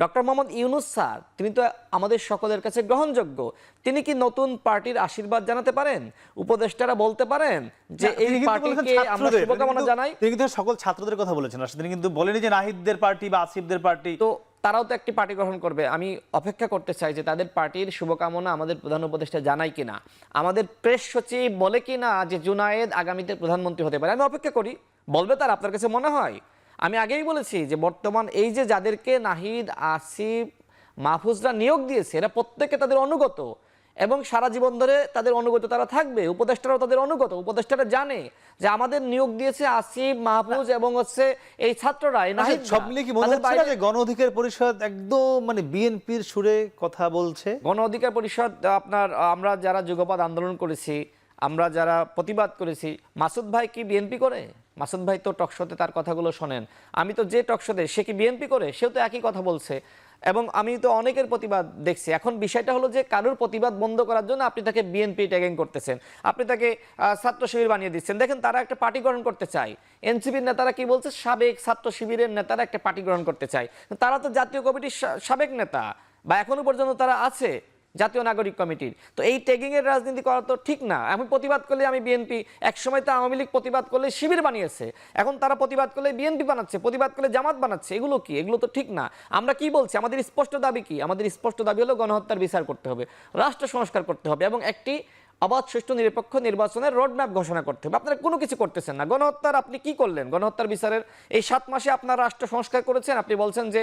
ডক্টর মোহাম্মদ ইউনূস স্যার, তিনি তো আমাদের সকলের কাছে গ্রহণযোগ্য। তিনি কি নতুন পার্টির আশীর্বাদ জানাতে পারেন? উপদেষ্টারা বলতে পারেন যে এই পার্টিকে আমরা শুভকামনা জানাই। তিনি কিন্তু সকল ছাত্রদের কথা বলেছেন, তিনি কিন্তু বলেনি যে নাহিদদের পার্টি বা আসিফদের পার্টি। তো তারাও তো একটি পার্টি গ্রহণ করবে। আমি অপেক্ষা করতে চাই যে তাদের পার্টির শুভকামনা আমাদের প্রধান উপদেষ্টা জানাই কিনা, আমাদের প্রেস সচিব বলে কিনা যে জুনায়েদ আগামীতে প্রধানমন্ত্রী হতে পারে। আমি অপেক্ষা করি, বলবে তার, আপনার কাছে মনে হয়? আমি আগেই বলেছি যে বর্তমান এই যে যাদেরকে নাহিদ, আসিফ, মাহফুজরা নিয়োগ দিয়েছে এরা প্রত্যেকে তাদের অনুগত এবং সারা জীবন ধরে তাদের অনুগত তারা থাকবে। উপদেষ্টারাও তাদের অনুগত, উপদেষ্টারা জানে যে আমাদের নিয়োগ দিয়েছে আসিফ, মাহফুজ এবং হচ্ছে এই ছাত্ররা, এই নাহিদ। সব মিলিয়ে কি মনে হচ্ছে না যে গণ অধিকার পরিষদ একদম মানে বিএনপির সুরে কথা বলছে? গণ অধিকার পরিষদ আপনার, আমরা যারা যুগপৎ আন্দোলন করেছি, আমরা যারা প্রতিবাদ করেছি, মাসুদ ভাই কি বিএনপি করে? মাসুদ ভাই তো টকশোতে তার কথাগুলো শোনেন। আমি তো যে টকশোতে, সে কি বিএনপি করে? সেও তো একই কথা বলছে। এবং আমি তো অনেকের প্রতিবাদ দেখছি। এখন বিষয়টা হলো যে কারোর প্রতিবাদ বন্ধ করার জন্য আপনি তাকে বিএনপি ট্যাগিং করতেছেন, আপনি তাকে ছাত্র শিবির বানিয়ে দিচ্ছেন। দেখেন তারা একটা পার্টি গ্রহণ করতে চায়, এনসিপির নেতারা কি বলছে, সাবেক ছাত্র শিবিরের নেতারা একটা পার্টি গ্রহণ করতে চায়। তারা তো জাতীয় কমিটির সাবেক নেতা, বা এখনো পর্যন্ত তারা আছে জাতীয় নাগরিক কমিটির। তো এই ট্যাগিং এর রাজনীতি করা তো ঠিক না। আমি প্রতিবাদ করলে আমি বিএনপি, একসময় তো আওয়ামী লীগ প্রতিবাদ করলে শিবির বানিয়েছে, এখন তারা প্রতিবাদ করলে বিএনপি বানাচ্ছে, প্রতিবাদ করলে জামাত বানাচ্ছে। এগুলো কি? এগুলো তো ঠিক না। আমরা কি বলছি? আমাদের স্পষ্ট দাবি কি? আমাদের স্পষ্ট দাবি হলো গণহত্যার বিচার করতে হবে, রাষ্ট্র সংস্কার করতে হবে এবং একটি অবাধ, সুষ্ঠু, নিরপেক্ষ নির্বাচনের রোডম্যাপ ঘোষণা করতে হবে। আপনারা কোনো কিছু করতেছেন না। গণহত্যার আপনি কি করলেন? গণহত্যার বিচারের এই 7 মাসে আপনার রাষ্ট্র সংস্কার করেছেন, আপনি বলছেন যে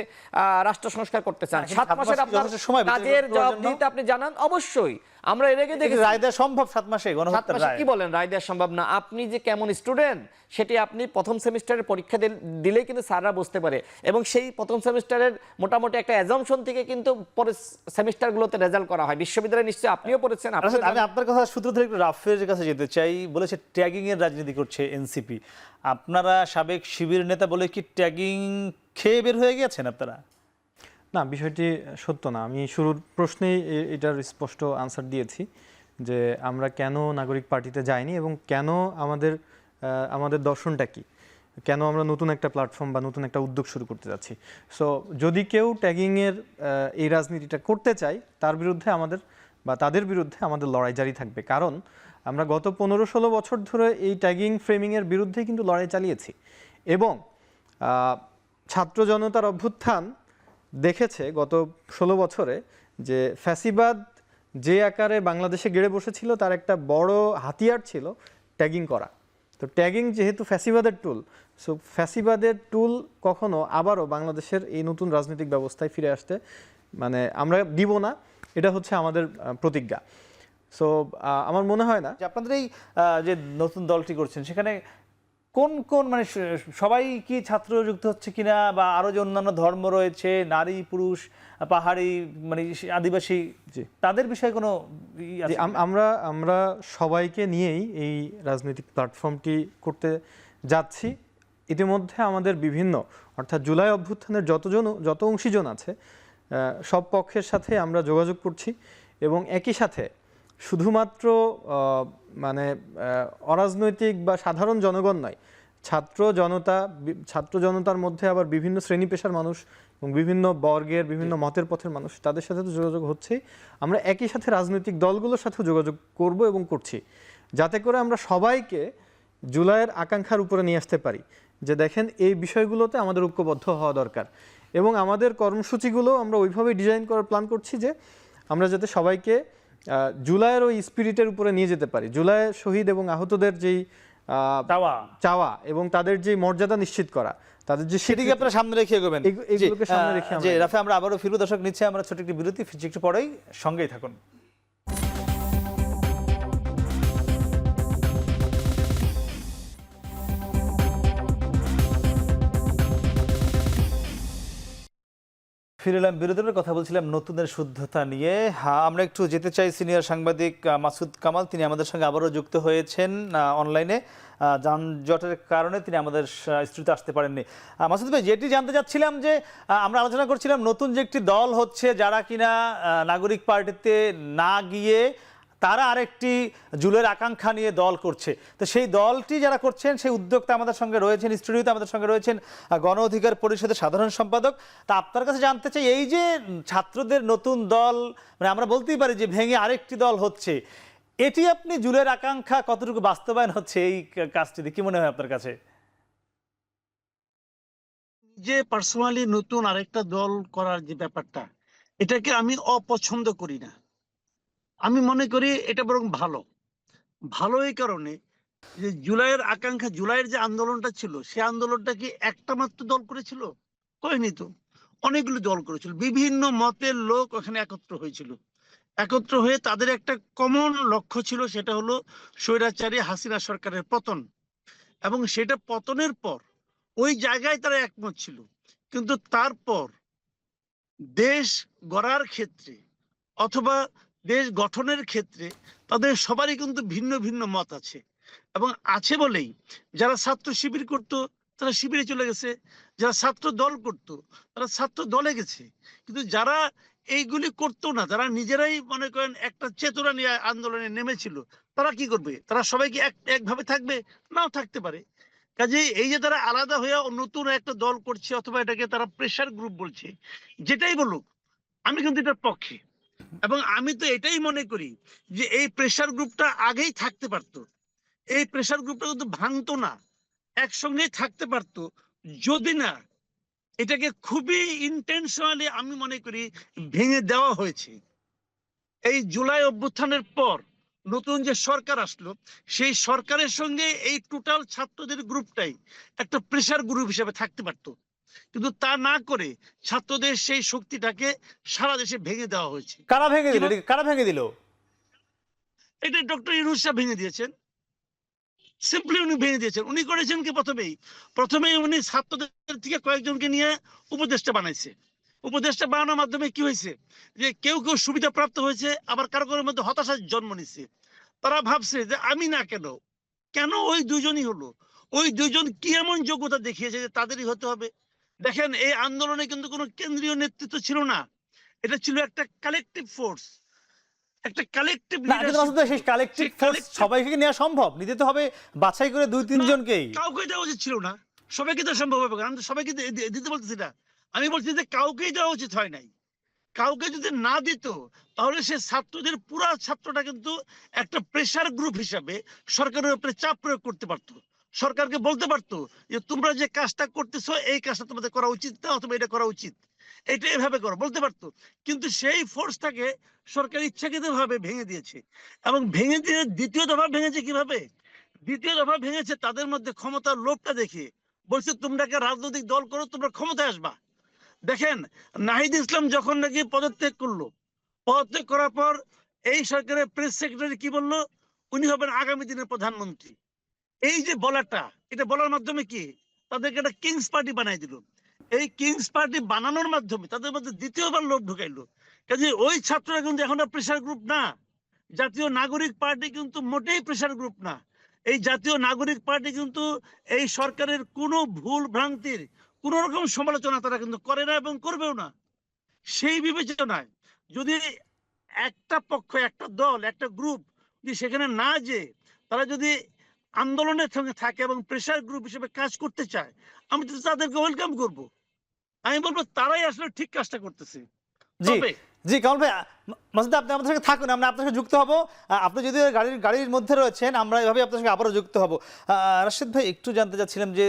রাষ্ট্র সংস্কার করতে চান। 7 মাসের আপনার কাজের জবাবদিহিতা আপনি জানান। অবশ্যই আমরা এর আগে দেখেছি। রায় দেওয়া সম্ভব 7 মাসে? গণহত্যার রায় কি বলেন রায় দেওয়া সম্ভব না? আপনি যে কেমন স্টুডেন্ট সেটি আপনি প্রথম সেমিস্টারের পরীক্ষা দিলেই কিন্তু স্যাররা বুঝতে পারে, এবং সেই প্রথম সেমিস্টারের মোটামুটি একটা অ্যাজাম্পশন থেকে কিন্তু পরের সেমিস্টারগুলোতে রেজাল্ট করা হয়। বিশ্ববিদ্যালয়ে নিশ্চয়ই আপনিও পড়েছেন। আমি আপনার কথা সূত্র ধরে একটু রাফের কাছে যেতে চাই। বলেছে ট্যাগিং এর রাজনীতি করছে এনসিপি। আপনারা সাবেক শিবির নেতা বলে কি ট্যাগিং খেয়ে বের হয়ে গেছেন আপনারা? না, বিষয়টি সত্য না। আমি শুরুর প্রশ্নেই এটার স্পষ্ট আনসার দিয়েছি যে আমরা কেন নাগরিক পার্টিতে যাইনি এবং কেন আমাদের দর্শনটা কি, কেন আমরা নতুন একটা প্ল্যাটফর্ম বা নতুন একটা উদ্যোগ শুরু করতে যাচ্ছি। সো যদি কেউ ট্যাগিংয়ের এই রাজনীতিটা করতে চায় তার বিরুদ্ধে তাদের বিরুদ্ধে আমাদের লড়াই জারি থাকবে। কারণ আমরা গত 15-16 বছর ধরে এই ট্যাগিং ফ্রেমিংয়ের বিরুদ্ধে কিন্তু লড়াই চালিয়েছি এবং ছাত্র জনতার অভ্যুত্থান দেখেছে গত 16 বছরে যে ফ্যাসিবাদ যে আকারে বাংলাদেশে গেড়ে বসেছিল তার একটা বড় হাতিয়ার ছিল ট্যাগিং করা। তো ট্যাগিং যেহেতু ফ্যাসিবাদের টুল, সো ফ্যাসিবাদের টুল কখনো আবারও বাংলাদেশের এই নতুন রাজনৈতিক ব্যবস্থায় ফিরে আসতে আমরা দিব না। এটা হচ্ছে আমাদের প্রতিজ্ঞা। সো আমার মনে হয় না যে আপনাদের এই যে নতুন দলটি করছেন সেখানে কোন কোন মানে সবাই কি ছাত্র যুক্ত হচ্ছে কিনা, বা আরো যে অন্যান্য ধর্ম রয়েছে, নারী পুরুষ, পাহাড়ি মানে আদিবাসী, তাদের বিষয়ে কোনো আমরা সবাইকে নিয়েই এই রাজনৈতিক প্ল্যাটফর্মটি করতে যাচ্ছি। ইতিমধ্যে আমাদের বিভিন্ন অর্থাৎ জুলাই অভ্যুত্থানের যত অংশীজন আছে সব পক্ষের সাথে আমরা যোগাযোগ করছি এবং একই সাথে শুধুমাত্র মানে অরাজনৈতিক বা সাধারণ জনগণ নয়, ছাত্র জনতার মধ্যে আবার বিভিন্ন শ্রেণী পেশার মানুষ এবং বিভিন্ন বর্গের বিভিন্ন মতের পথের মানুষ, তাদের সাথে তো যোগাযোগ হচ্ছে। আমরা একই সাথে রাজনৈতিক দলগুলোর সাথেও যোগাযোগ করব এবং করছি, যাতে করে আমরা সবাইকে জুলাইয়ের আকাঙ্ক্ষার উপরে নিয়ে আসতে পারি যে দেখেন এই বিষয়গুলোতে আমাদের ঐক্যবদ্ধ হওয়া দরকার। এবং আমাদের কর্মসূচিগুলো আমরা ওইভাবে ডিজাইন করার প্ল্যান করছি যে আমরা যাতে সবাইকে জুলাইয়ের ওই স্পিরিটের উপরে নিয়ে যেতে পারি। জুলাইয়ের শহীদ এবং আহতদের যেই চাওয়া এবং তাদের যে মর্যাদা নিশ্চিত করা, তাদের যে সেটিকে আপনারা সামনে রেখে এগোবেন। এগুলোকে সামনে রেখে রাফে আমরা আবারও ফিরবো। দর্শক নিচ্ছে আমরা ছোট একটি বিরতি, ফিরছি একটু পরেই, সঙ্গেই থাকুন। ফিরে এলাম বিরোধীদের কথা বলছিলাম নতুনের শুদ্ধতা নিয়ে। আমরা একটু যেতে চাই সিনিয়র সাংবাদিক মাসুদ কামাল, তিনি আমাদের সঙ্গে আবারও যুক্ত হয়েছেন অনলাইনে। যানজটের কারণে তিনি আমাদের স্টুডিওতে আসতে পারেননি। মাসুদ ভাই, যেটি জানতে চাচ্ছিলাম যে আমরা আলোচনা করছিলাম নতুন যে একটি দল হচ্ছে যারা কিনা নাগরিক পার্টিতে না গিয়ে তারা আরেকটি জুলের আকাঙ্ক্ষা নিয়ে দল করছে। তো সেই দলটি যারা করছেন সেই উদ্যোক্তা আমাদের সঙ্গে রয়েছেন, স্টুডিওতে আমাদের সঙ্গে রয়েছেন গণ অধিকার পরিষদের সাধারণ সম্পাদক। তা আপনার কাছে জানতে চাই, এই যে ছাত্রদের নতুন দল, মানে আমরা বলতেই পারি যে ভেঙে আরেকটি দল হচ্ছে, এটি আপনি জুলের আকাঙ্ক্ষা কতটুকু বাস্তবায়ন হচ্ছে এই কাজটিতে, কি মনে হয় আপনার কাছে? যে পার্সোনালি নতুন আরেকটা দল করার যে ব্যাপারটা, এটাকে আমি অপছন্দ করি না। আমি মনে করি এটা বরং ভালো এই কারণে যে জুলাইয়ের আকাঙ্ক্ষা, জুলাইয়ের যে আন্দোলনটা ছিল, সে আন্দোলনটা কি একটা মাত্র দল করেছিল? করেনি তো, অনেকগুলো দল করেছিল, বিভিন্ন মতের লোক ওখানে একত্র হয়েছিল। একত্র হয়ে তাদের একটা কমন লক্ষ্য ছিল, সেটা হলো স্বৈরাচারী হাসিনা সরকারের পতন। এবং সেটা পতনের পর ওই জায়গায় তারা একমত ছিল। কিন্তু তারপর দেশ গড়ার ক্ষেত্রে অথবা দেশ গঠনের ক্ষেত্রে তাদের সবারই কিন্তু ভিন্ন ভিন্ন মত আছে। এবং আছে বলেই যারা ছাত্র শিবির করত তারা শিবিরে চলে গেছে, যারা ছাত্র দল করত তারা ছাত্র দলে গেছে। কিন্তু যারা এইগুলি করতো না, যারা নিজেরাই মনে করেন একটা চেতনা নিয়ে আন্দোলনে নেমেছিল, তারা কি করবে? তারা সবাইকে একভাবে থাকবে? নাও থাকতে পারে। কাজেই এই যে তারা আলাদা হয়ে নতুন একটা দল করছে অথবা এটাকে তারা প্রেসার গ্রুপ বলছে, যেটাই বলুক, আমি কিন্তু এটার পক্ষে। এবং আমি তো এটাই মনে করি যে এই প্রেসার গ্রুপটা আগেই থাকতে পারতো। এই প্রেসার গ্রুপটা কিন্তু ভাঙতো না, একসঙ্গেই থাকতে পারতো, যদি না এটাকে খুবই ইন্টেনশনালি আমি মনে করি ভেঙে দেওয়া হয়েছে। এই জুলাই অভ্যুত্থানের পর নতুন যে সরকার আসলো, সেই সরকারের সঙ্গে এই টোটাল ছাত্রদের গ্রুপটাই একটা প্রেসার গ্রুপ হিসেবে থাকতে পারতো। কিন্তু তা না করে ছাত্রদের সেই শক্তিটাকে সারা দেশে ভেঙে দেওয়া হয়েছে। কারা ভেঙে দিল? এটা কারা ভেঙে দিল? এটা ডক্টর ইউনূস সাহেব ভেঙে দিয়েছেন, সিম্পলি উনি ভেঙে দিয়েছেন। উনি করেছেন কি, প্রথমেই উনি ছাত্রদের থেকে কয়েকজনকে নিয়ে উপদেষ্টা বানাইছে। উপদেষ্টা বানানোর মাধ্যমে কি হয়েছে, যে কেউ কেউ সুবিধা প্রাপ্ত হয়েছে, আবার কারো কারোর মধ্যে হতাশার জন্ম নিচ্ছে। তারা ভাবছে যে আমি না, কেন কেন ওই দুজনই হলো? ওই দুজন কি এমন যোগ্যতা দেখিয়েছে যে তাদেরই হতে হবে? দেখেন, এই আন্দোলনে কিন্তু কোনো কেন্দ্রীয় নেতৃত্ব ছিল না, এটা ছিল একটা কালেকটিভ ফোর্স, একটা কালেকটিভ না কিন্তু লিডারশিপ মাসুদ ভাই, ছিল। সেই কালেকটিভ সেই ফোর্স কালেকটিভ সবাইকে কি নেওয়া সম্ভব? নিতে তো হবে বাছাই করে দুই না, তিনজনকেই। কাউকে দেওয়া উচিত ছিল না। সবাইকে তো সম্ভব হবে না, আমি তো সবাইকে দিতে বলতেছি না। আমি বলছি যে কাউকেই দেওয়া উচিত হয় নাই। কাউকে যদি না দিত, তাহলে সে ছাত্রদের পুরা ছাত্রটা কিন্তু একটা প্রেসার গ্রুপ হিসাবে সরকারের উপরে চাপ প্রয়োগ করতে পারতো। সরকারকে বলতে পারতো যে তোমরা যে কাজটা করতেছো, এই কাজটা তোমাদের করা উচিত না, অথবা এটা করা উচিত, এটা এভাবে করো, বলতে পারতো। কিন্তু সেই ফোর্সটাকে সরকার ইচ্ছাকৃত ভাবে ভেঙে দিয়েছে। এবং ভেঙে দিয়ে দ্বিতীয় দফা ভেঙেছে কিভাবে? দ্বিতীয় দফা ভেঙেছে তাদের মধ্যে ক্ষমতার লোভটা দেখে। বলছে তোমরা একটা রাজনৈতিক দল করো, তোমরা ক্ষমতায় আসবা। দেখেন, নাহিদ ইসলাম যখন নাকি পদত্যাগ করলো, পদত্যাগ করার পর এই সরকারের প্রেস সেক্রেটারি কি বললো? উনি হবেন আগামী দিনের প্রধানমন্ত্রী। এই যে বলাটা, এটা বলার মাধ্যমে কি তাদেরকে একটা কিংস পার্টি বানাই দিল। এই কিংস পার্টি বানানোর মাধ্যমে তাদের মধ্যে দ্বিতীয়বার লোভ ঢুকাইলো। কাজে ওই ছাত্ররা কিন্তু এখন প্রেসার গ্রুপ না। জাতীয় নাগরিক পার্টি কিন্তু মোটেই প্রেসার গ্রুপ না। এই জাতীয় নাগরিক পার্টি কিন্তু এই সরকারের কোনো ভুল ভ্রান্তির কোন রকম সমালোচনা তারা কিন্তু করে না এবং করবেও না। সেই বিবেচনায় যদি একটা পক্ষ, একটা দল, একটা গ্রুপ যদি সেখানে না যে তারা যদি আন্দোলনের সঙ্গে থাকে এবং প্রেসার গ্রুপ হিসেবে কাজ করতে চায়, আমি তো তাদেরকে ওয়েলকাম করব। আমি বলবো তারাই আসলে ঠিক কাজটা করতেছে। জি, তবে জি কামাল ভাই, মাসুদ আপনি আমাদের সঙ্গে থাকুন, আমরা আপনার সঙ্গে যুক্ত হব। আপনি যদি গাড়ির মধ্যে রয়েছেন, আমরা এভাবে আপনার সঙ্গে আবারও যুক্ত হব। রাশেদ ভাই, একটু জানতে চাচ্ছিলাম যে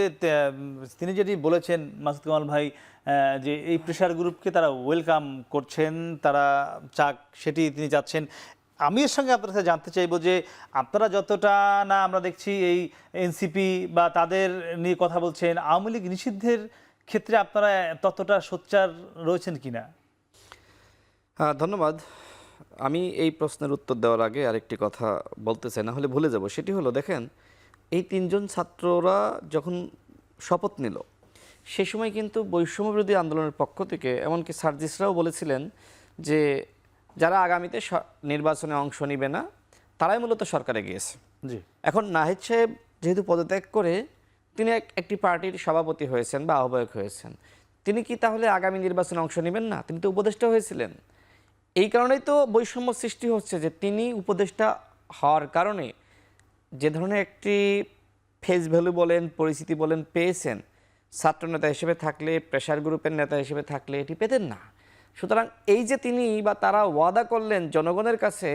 তিনি যেটি বলেছেন মাসুদ কামাল ভাই, যে এই প্রেশার গ্রুপকে তারা ওয়েলকাম করছেন, তারা চাক সেটি তিনি চাচ্ছেন। আমি এর সঙ্গে আপনার কাছে জানতে চাইবো যে আপনারা যতটা না আমরা দেখছি এই এনসিপি বা তাদের নিয়ে কথা বলছেন, আওয়ামী লীগ নিষিদ্ধের ক্ষেত্রে আপনারা ততটা সোচ্চার রয়েছেন কিনা? হ্যাঁ, ধন্যবাদ। আমি এই প্রশ্নের উত্তর দেওয়ার আগে আরেকটি কথা বলতে চাই, না হলে ভুলে যাব। সেটি হলো, দেখেন, এই তিনজন ছাত্ররা যখন শপথ নিল, সে সময় কিন্তু বৈষম্যবিরোধী আন্দোলনের পক্ষ থেকে এমনকি সার্জিসরাও বলেছিলেন যে যারা আগামীতে নির্বাচনে অংশ নেবে না, তারাই মূলত সরকারে গিয়েছে। জি। এখন নাহিদ সাহেব যেহেতু পদত্যাগ করে তিনি একটি পার্টির সভাপতি হয়েছেন বা আহ্বায়ক হয়েছেন, তিনি কি তাহলে আগামী নির্বাচনে অংশ নেবেন না? তিনি তো উপদেষ্টা হয়েছিলেন। এই কারণেই তো বৈষম্য সৃষ্টি হচ্ছে যে তিনি উপদেষ্টা হওয়ার কারণে যে ধরনের একটি ফেস ভ্যালু বলেন, পরিচিতি বলেন পেয়েছেন, ছাত্রনেতা হিসেবে থাকলে, প্রেশার গ্রুপের নেতা হিসেবে থাকলে এটি পেতেন না। সুতরাং এই যে তিনি বা তারা ওয়াদা করলেন জনগণের কাছে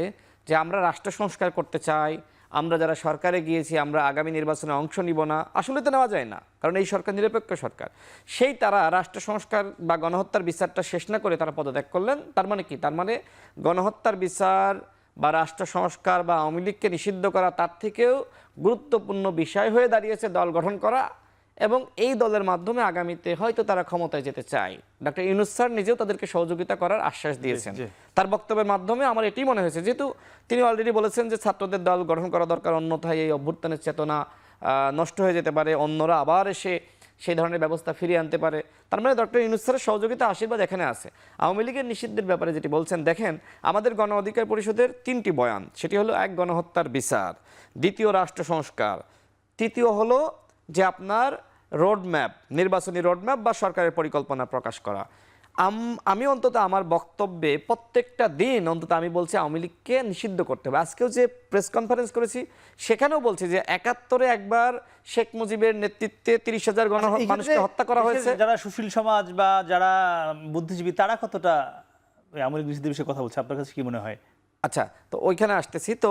যে আমরা রাষ্ট্র সংস্কার করতে চাই, আমরা যারা সরকারে গিয়েছি আমরা আগামী নির্বাচনে অংশ নিব না, আসলে তো নেওয়া যায় না, কারণ এই সরকার নিরপেক্ষ সরকার। সেই তারা রাষ্ট্র সংস্কার বা গণহত্যার বিচারটা শেষ না করে তারা পদত্যাগ করলেন। তার মানে কি? তার মানে গণহত্যার বিচার বা রাষ্ট্র সংস্কার বা আওয়ামী লীগকে নিষিদ্ধ করা তার থেকেও গুরুত্বপূর্ণ বিষয় হয়ে দাঁড়িয়েছে দল গঠন করা, এবং এই দলের মাধ্যমে আগামীতে হয়তো তারা ক্ষমতায় যেতে চায়। ডক্টর ইউনূস স্যার নিজেও তাদেরকে সহযোগিতা করার আশ্বাস দিয়েছেন তার বক্তব্যের মাধ্যমে। আমার এটাই মনে হয়েছে, যেহেতু তিনি অলরেডি বলেছেন যে ছাত্রদের দল গঠন করা দরকার, অন্যথায় এই অভ্যুত্থানের চেতনা নষ্ট হয়ে যেতে পারে, অন্যরা আবার এসে সেই ধরনের ব্যবস্থা ফিরিয়ে আনতে পারে। তার মানে ডক্টর ইউনূস স্যারের সহযোগিতা আশীর্বাদ এখানে আছে। আওয়ামী লীগের নিষিদ্ধের ব্যাপারে যেটি বলছেন, দেখেন আমাদের গণ অধিকার পরিষদের 3টি বয়ান, সেটি হলো 1 গণহত্যার বিচার, 2 রাষ্ট্র সংস্কার, 3 হলো যে আপনার রোডম্যাপ, নির্বাচনী রোডম্যাপ বা সরকারের পরিকল্পনা প্রকাশ করা। আমি অন্তত আমার বক্তব্যে প্রত্যেকটা দিন অন্তত আমি বলছি আওয়ামী লীগকে নিষিদ্ধ করতে হবে। আজকেও যে প্রেস কনফারেন্স করেছি সেখানেও বলছি যে 71-এ একবার শেখ মুজিবের নেতৃত্বে 30,000 মানুষকে হত্যা করা হয়েছে। যারা সুশীল সমাজ বা যারা বুদ্ধিজীবী তারা কতটা আওয়ামী লীগ নিষিদ্ধের বিষয়ে কথা বলছে, আপনার কাছে কি মনে হয়? আচ্ছা, তো ওইখানে আসতেছি। তো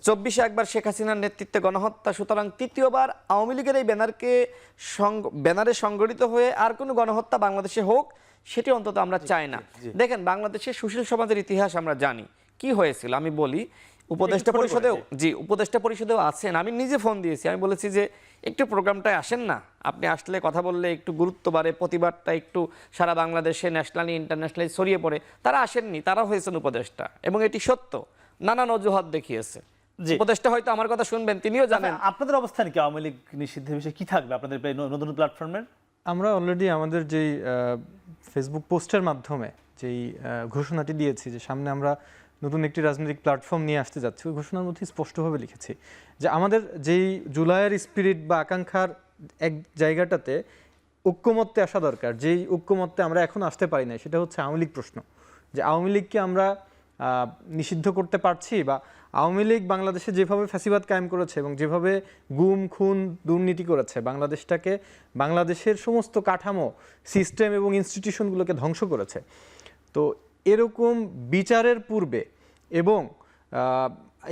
24-এ একবার শেখ হাসিনার নেতৃত্বে গণহত্যা, সুতরাং 3য়বার আওয়ামী লীগের এই ব্যানারে সংগঠিত হয়ে আর কোনো গণহত্যা বাংলাদেশে হোক সেটি অন্তত আমরা চাই না। দেখেন বাংলাদেশের সুশীল সমাজের ইতিহাস আমরা জানি কি হয়েছিল। আমি বলি উপদেষ্টা পরিষদেও আছেন, আমি নিজে ফোন দিয়েছি, আমি বলেছি যে একটু প্রোগ্রামটায় আসেন না, আপনি আসলে কথা বললে একটু গুরুত্ব বাড়ে, প্রতিবাদটা একটু সারা বাংলাদেশে ন্যাশনালি ইন্টারন্যাশনালি ছড়িয়ে পড়ে। তারা আসেননি, তারা হয়েছেন উপদেষ্টা, এবং এটি সত্য, নানান অজুহাত দেখিয়েছে। উপদেষ্টা হয়তো আমার কথা শুনবেন, তিনিও জানেন। আপনাদের অবস্থান কি আওয়ামী লীগ নিষিদ্ধের বিষয়ে কি থাকবে আপনাদের নতুন প্ল্যাটফর্মের? আমরা অলরেডি আমাদের যেই ফেসবুক পোস্টের মাধ্যমে যেই ঘোষণাটি দিয়েছি যে সামনে আমরা নতুন একটি রাজনৈতিক প্ল্যাটফর্ম নিয়ে আসতে যাচ্ছি, ওই ঘোষণার মধ্যে স্পষ্টভাবে লিখেছি যে আমাদের যেই জুলাইয়ের স্পিরিট বা আকাঙ্ক্ষার এক জায়গাটাতে ঐক্যমত্যে আসা দরকার, যেই ঐক্যমত্যে আমরা এখন আসতে পারি না, সেটা হচ্ছে আওয়ামী লীগ প্রশ্ন। যে আওয়ামী লীগকে আমরা নিষিদ্ধ করতে পারছি, বা আওয়ামী লীগ বাংলাদেশে যেভাবে ফ্যাসিবাদ কায়েম করেছে এবং যেভাবে গুম খুন দুর্নীতি করেছে, বাংলাদেশের সমস্ত কাঠামো, সিস্টেম এবং ইনস্টিটিউশনগুলোকে ধ্বংস করেছে। তো এরকম বিচারের পূর্বে এবং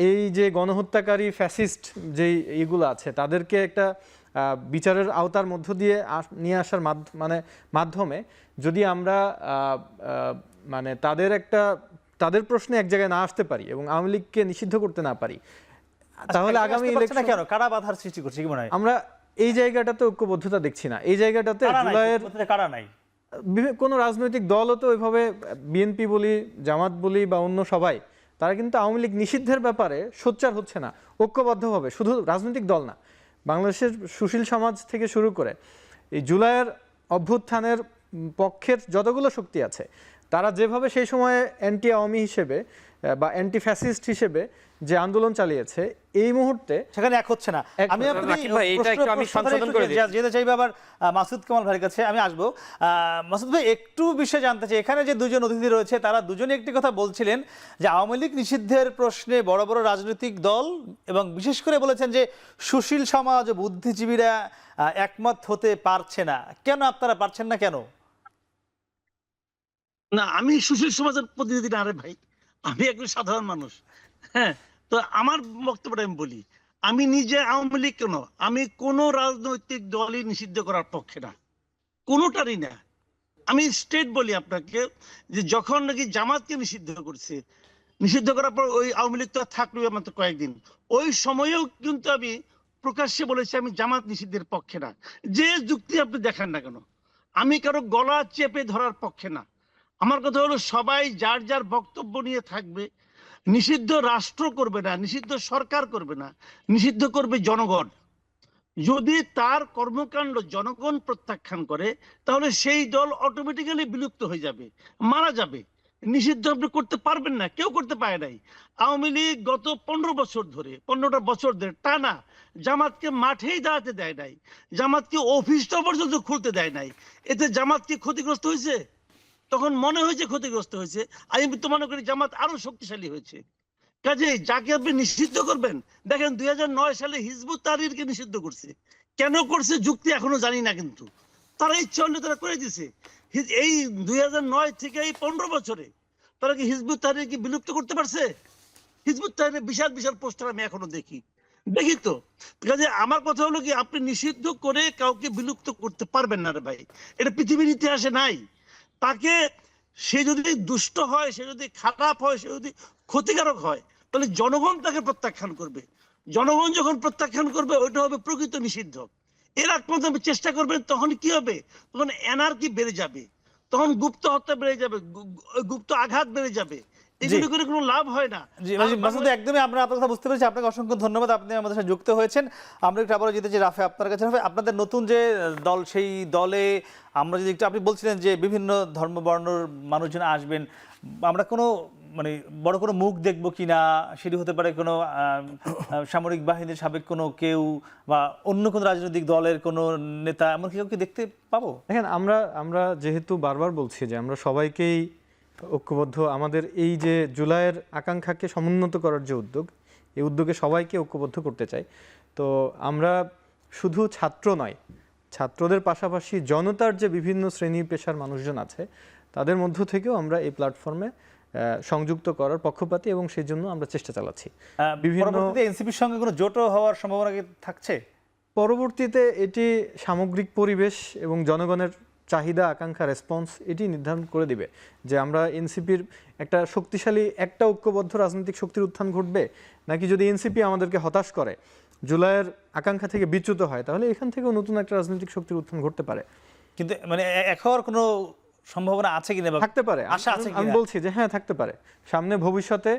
এই যে গণহত্যাকারী ফ্যাসিস্ট যেই এগুলো আছে তাদেরকে একটা বিচারের আওতার মধ্য দিয়ে নিয়ে আসার মাধ্যমে যদি আমরা মানে তাদের প্রশ্নে এক জায়গায় না আসতে পারি এবং আওয়ামী লীগকে নিষিদ্ধ করতে না পারি, তাহলে আগামী ইলেকশন কেন কারা বাধার সৃষ্টি করছে কি মনে হয়? আমরা এই জায়গাটাতে ঐক্যবদ্ধতা দেখছি না। এই জায়গাটাতে জুলাইয়ের কারা নাই, কোনো রাজনৈতিক দলও তো ওইভাবে, বিএনপি বলি, জামাত বলি বা অন্য সবাই, তারা কিন্তু আওয়ামী লীগ নিষিদ্ধের ব্যাপারে সোচ্চার হচ্ছে না ঐক্যবদ্ধভাবে। শুধু রাজনৈতিক দল না, বাংলাদেশের সুশীল সমাজ থেকে শুরু করে এই জুলাইয়ের অভ্যুত্থানের পক্ষের যতগুলো শক্তি আছে, তারা যেভাবে সেই সময়ে অ্যান্টি আওয়ামী হিসেবে বা অ্যান্টি ফ্যাসিস্ট হিসেবে যে আন্দোলন চালিয়েছে, এই মুহূর্তে সেখানে এক হচ্ছে না। আমি যেতে চাইবো আবার মাসুদ কামাল ভাইয়ের কাছে আমি আসবো। মাসুদ ভাই, একটু বিষয় জানতে চাই, এখানে যে দুজন অতিথি রয়েছে তারা দুজনে একটি কথা বলছিলেন যে আওয়ামী লীগ নিষিদ্ধের প্রশ্নে বড় বড় রাজনৈতিক দল এবং বিশেষ করে বলেছেন যে সুশীল সমাজ ও বুদ্ধিজীবীরা একমত হতে পারছে না। কেন আপনারা পারছেন না কেন? না, আমি সুশীল সমাজের প্রতিনিধি না রে ভাই, আমি একজন সাধারণ মানুষ। হ্যাঁ, তো আমার বক্তব্যটা আমি বলি, আমি নিজে আওয়ামী লীগ কেন, আমি কোন রাজনৈতিক দলই নিষিদ্ধ করার পক্ষে না, কোনোটারই না। আমি স্টেট বলি আপনাকে যে যখন নাকি জামাতকে নিষিদ্ধ করছে, নিষিদ্ধ করার পর ওই আওয়ামী লীগ তো থাকলো মাত্র কয়েকদিন, ওই সময়েও কিন্তু আমি প্রকাশ্যে বলেছি আমি জামাত নিষিদ্ধের পক্ষে না। যে যুক্তি আপনি দেখান না কেন, আমি কারো গলা চেপে ধরার পক্ষে না। আমার কথা হলো সবাই যার যার বক্তব্য নিয়ে থাকবে। নিষিদ্ধ রাষ্ট্র করবে না, নিষিদ্ধ সরকার করবে না, নিষিদ্ধ করবে জনগণ। যদি তার কর্মকাণ্ড জনগণ প্রত্যাখ্যান করে তাহলে সেই দল অটোমেটিক্যালি বিলুপ্ত হয়ে যাবে, মারা যাবে। নিষিদ্ধ আপনি করতে পারবেন না, কেউ করতে পারে নাই। আওয়ামী লীগ গত 15টা বছর ধরে টানা জামাতকে মাঠেই দাঁড়াতে দেয় নাই, জামাতকে অফিসটা পর্যন্ত খুলতে দেয় নাই। এতে জামাত কি ক্ষতিগ্রস্ত হয়েছে? তখন মনে হয়েছে ক্ষতিগ্রস্ত হয়েছে। আমি তো মনে করি জামাত আরো শক্তিশালী হয়েছে। কাজেই যাকে আপনি নিষিদ্ধ করবেন, দেখেন 2009 সালে হিজবুত তাহরিরকে নিষিদ্ধ করছে। কেন করছে যুক্তি এখনো জানি না, কিন্তু তারা ইচ্ছা হলে তারা করে দিছে। এই 2009 থেকে এই 15 বছরে তারা কি হিজবুত তাহরিরকে বিলুপ্ত করতে পারছে? হিজবুত তাহরিরের বিশাল বিশাল পোস্টার আমি এখনো দেখি তো। কাজে আমার কথা হলো কি, আপনি নিষিদ্ধ করে কাউকে বিলুপ্ত করতে পারবেন না রে ভাই, এটা পৃথিবীর ইতিহাসে নাই। তাকে, সে যদি দুষ্ট হয়, সে যদি খারাপ হয়, সে যদি ক্ষতিকারক হয়, তাহলে জনগণ তাকে প্রত্যাখ্যান করবে। জনগণ যখন প্রত্যাখ্যান করবে ওইটা হবে প্রকৃত নিষিদ্ধ। এর আগ পর্যন্ত আপনি চেষ্টা করবেন, তখন কি হবে? তখন এনার্কি বেড়ে যাবে, তখন গুপ্ত হত্যা বেড়ে যাবে, গুপ্ত আঘাত বেড়ে যাবে। এগুলো করে কোনো লাভ হয় না। জি মাসুদ, একদমই আমরা আপনার কথা বুঝতে পেরেছি। আপনাকে অসংখ্য ধন্যবাদ, আপনি আমাদের সাথে যুক্ত হয়েছেন। আমরা একটু আবারও যেতে চাই রাফে আপনার কাছে। রাফে, আপনাদের নতুন যে দল, সেই দলে আমরা যদি একটু, আপনি বলছিলেন যে বিভিন্ন ধর্ম বর্ণর মানুষজন আসবেন, আমরা কোনো মানে বড় কোনো মুখ দেখবো কিনা, সেটি হতে পারে কোনো সামরিক বাহিনীর সাবেক কোনো কেউ বা অন্য কোনো রাজনৈতিক দলের কোনো নেতা, এমন কেউ কি দেখতে পাবো? দেখেন, আমরা যেহেতু বারবার বলছি যে আমরা সবাইকেই ঐক্যবদ্ধ, আমাদের এই যে জুলাইয়ের আকাঙ্ক্ষাকে সমুন্নত করার যে উদ্যোগ, এই উদ্যোগে সবাইকে ঐক্যবদ্ধ করতে চাই। তো আমরা শুধু ছাত্র নয়, ছাত্রদের পাশাপাশি জনতার যে বিভিন্ন শ্রেণী পেশার মানুষজন আছে, তাদের মধ্য থেকেও আমরা এই প্ল্যাটফর্মে সংযুক্ত করার পক্ষপাতী, এবং সেই জন্য আমরা চেষ্টা চালাচ্ছি। পরবর্তীতে এনসিপির সঙ্গে কোনো জোটও হওয়ার সম্ভাবনা কি থাকছে? পরবর্তীতে এটি সামগ্রিক পরিবেশ এবং জনগণের চাহিদা, আকাঙ্ক্ষা, রেসপন্স এটি নির্ধারণ করে দিবে যে আমরা এনসিপির একটা শক্তিশালী একটা ঐক্যবদ্ধ রাজনৈতিক শক্তির উত্থান ঘটবে, নাকি যদি এনসিপি আমাদেরকে হতাশ করে, জুলাইয়ের আকাঙ্ক্ষা থেকে বিচ্যুত হয়, তাহলে এখান থেকেও নতুন একটা রাজনৈতিক শক্তির উত্থান ঘটতে পারে। কিন্তু মানে এক হওয়ার কোনো সম্ভাবনা আছে কিনা, থাকতে পারে, আশা আছে আমি কিনা? বলছি যে হ্যাঁ, থাকতে পারে। সামনে ভবিষ্যতে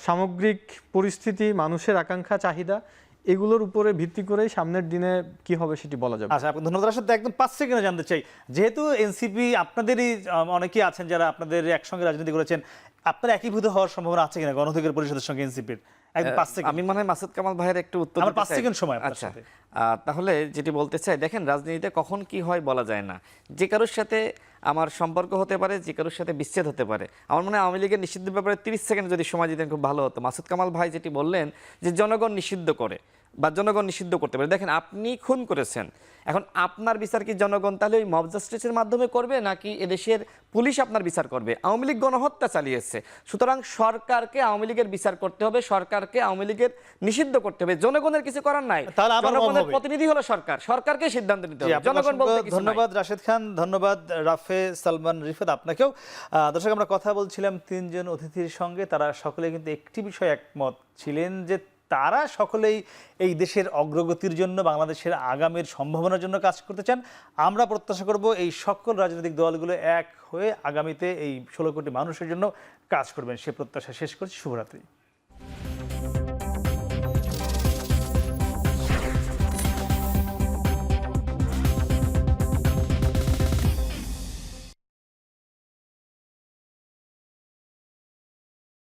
সামগ্রিক পরিস্থিতি, মানুষের আকাঙ্ক্ষা, চাহিদা, এগুলোর উপরে ভিত্তি করেই সামনের দিনে কি হবে সেটি বলা যাবে। আচ্ছা, আপনাকে ধন্যবাদ। আসলে একদম 5 সেকেন্ডে জানতে চাই, যেহেতু এনসিপি আপনাদেরই অনেকেই আছেন যারা আপনাদের একসঙ্গে রাজনীতি করেছেন, আপনার একীভূত হওয়ার সম্ভাবনা আছে কিনা গণ অধিকার পরিষদের সঙ্গে এনসিপির? একদম 5 সেকেন্ড। আমি মনে হয় মাসুদ কামাল ভাইয়ের একটু উত্তর আমার দিতে 5 চাই। সেকেন্ড সময় আপনার আচ্ছা, সাথে। তাহলে যেটি বলতে চাই, দেখেন রাজনীতিতে কখন কি হয় বলা যায় না। যে কারোর সাথে আমার সম্পর্ক হতে পারে, যে কারোর সাথে বিচ্ছেদ হতে পারে। আমার মনে হয় আওয়ামী লীগের নিষিদ্ধ ব্যাপারে 30 সেকেন্ড যদি সময় দিতেন খুব ভালো হতো। মাসুদ কামাল ভাই যেটি বললেন যে জনগণ নিষিদ্ধ করে বা জনগণ নিষিদ্ধ করতে পারে, দেখেন আপনি খুন করেছেন, এখন আপনার বিচার কি জনগণ তাহলে ওই মব জাস্টিসের মাধ্যমে করবে, নাকি এদেশের পুলিশ আপনার বিচার করবে? আওয়ামী লীগ গণহত্যা চালিয়েছে, সুতরাং সরকারকে আওয়ামী লীগের বিচার করতে হবে, সরকারকে আওয়ামী লীগের নিষিদ্ধ করতে হবে। জনগণের কিছু করার নাই, তাহলে আবার mob জনগণের হবে। প্রতিনিধি হলো সরকার, সরকারকে সিদ্ধান্ত নিতে জি, হবে, আপনাকে জনগণ বলতে অসংখ্য কিছু নাই। ধন্যবাদ রাশেদ খান, ধন্যবাদ রাফে, সালমান, রিফাত, আপনাকেও। দর্শক, আমরা কথা বলছিলাম 3 জন অতিথির সঙ্গে, তারা সকলে কিন্তু একটি বিষয়ে একমত ছিলেন যে তারা সকলেই এই দেশের অগ্রগতির জন্য, বাংলাদেশের আগামীর সম্ভাবনার জন্য কাজ করতে চান। আমরা প্রত্যাশা করব এই সকল রাজনৈতিক দলগুলো এক হয়ে আগামীতে এই 16 কোটি মানুষের জন্য কাজ করবেন। সে প্রত্যাশা শেষ করছি। শুভরাত্রি।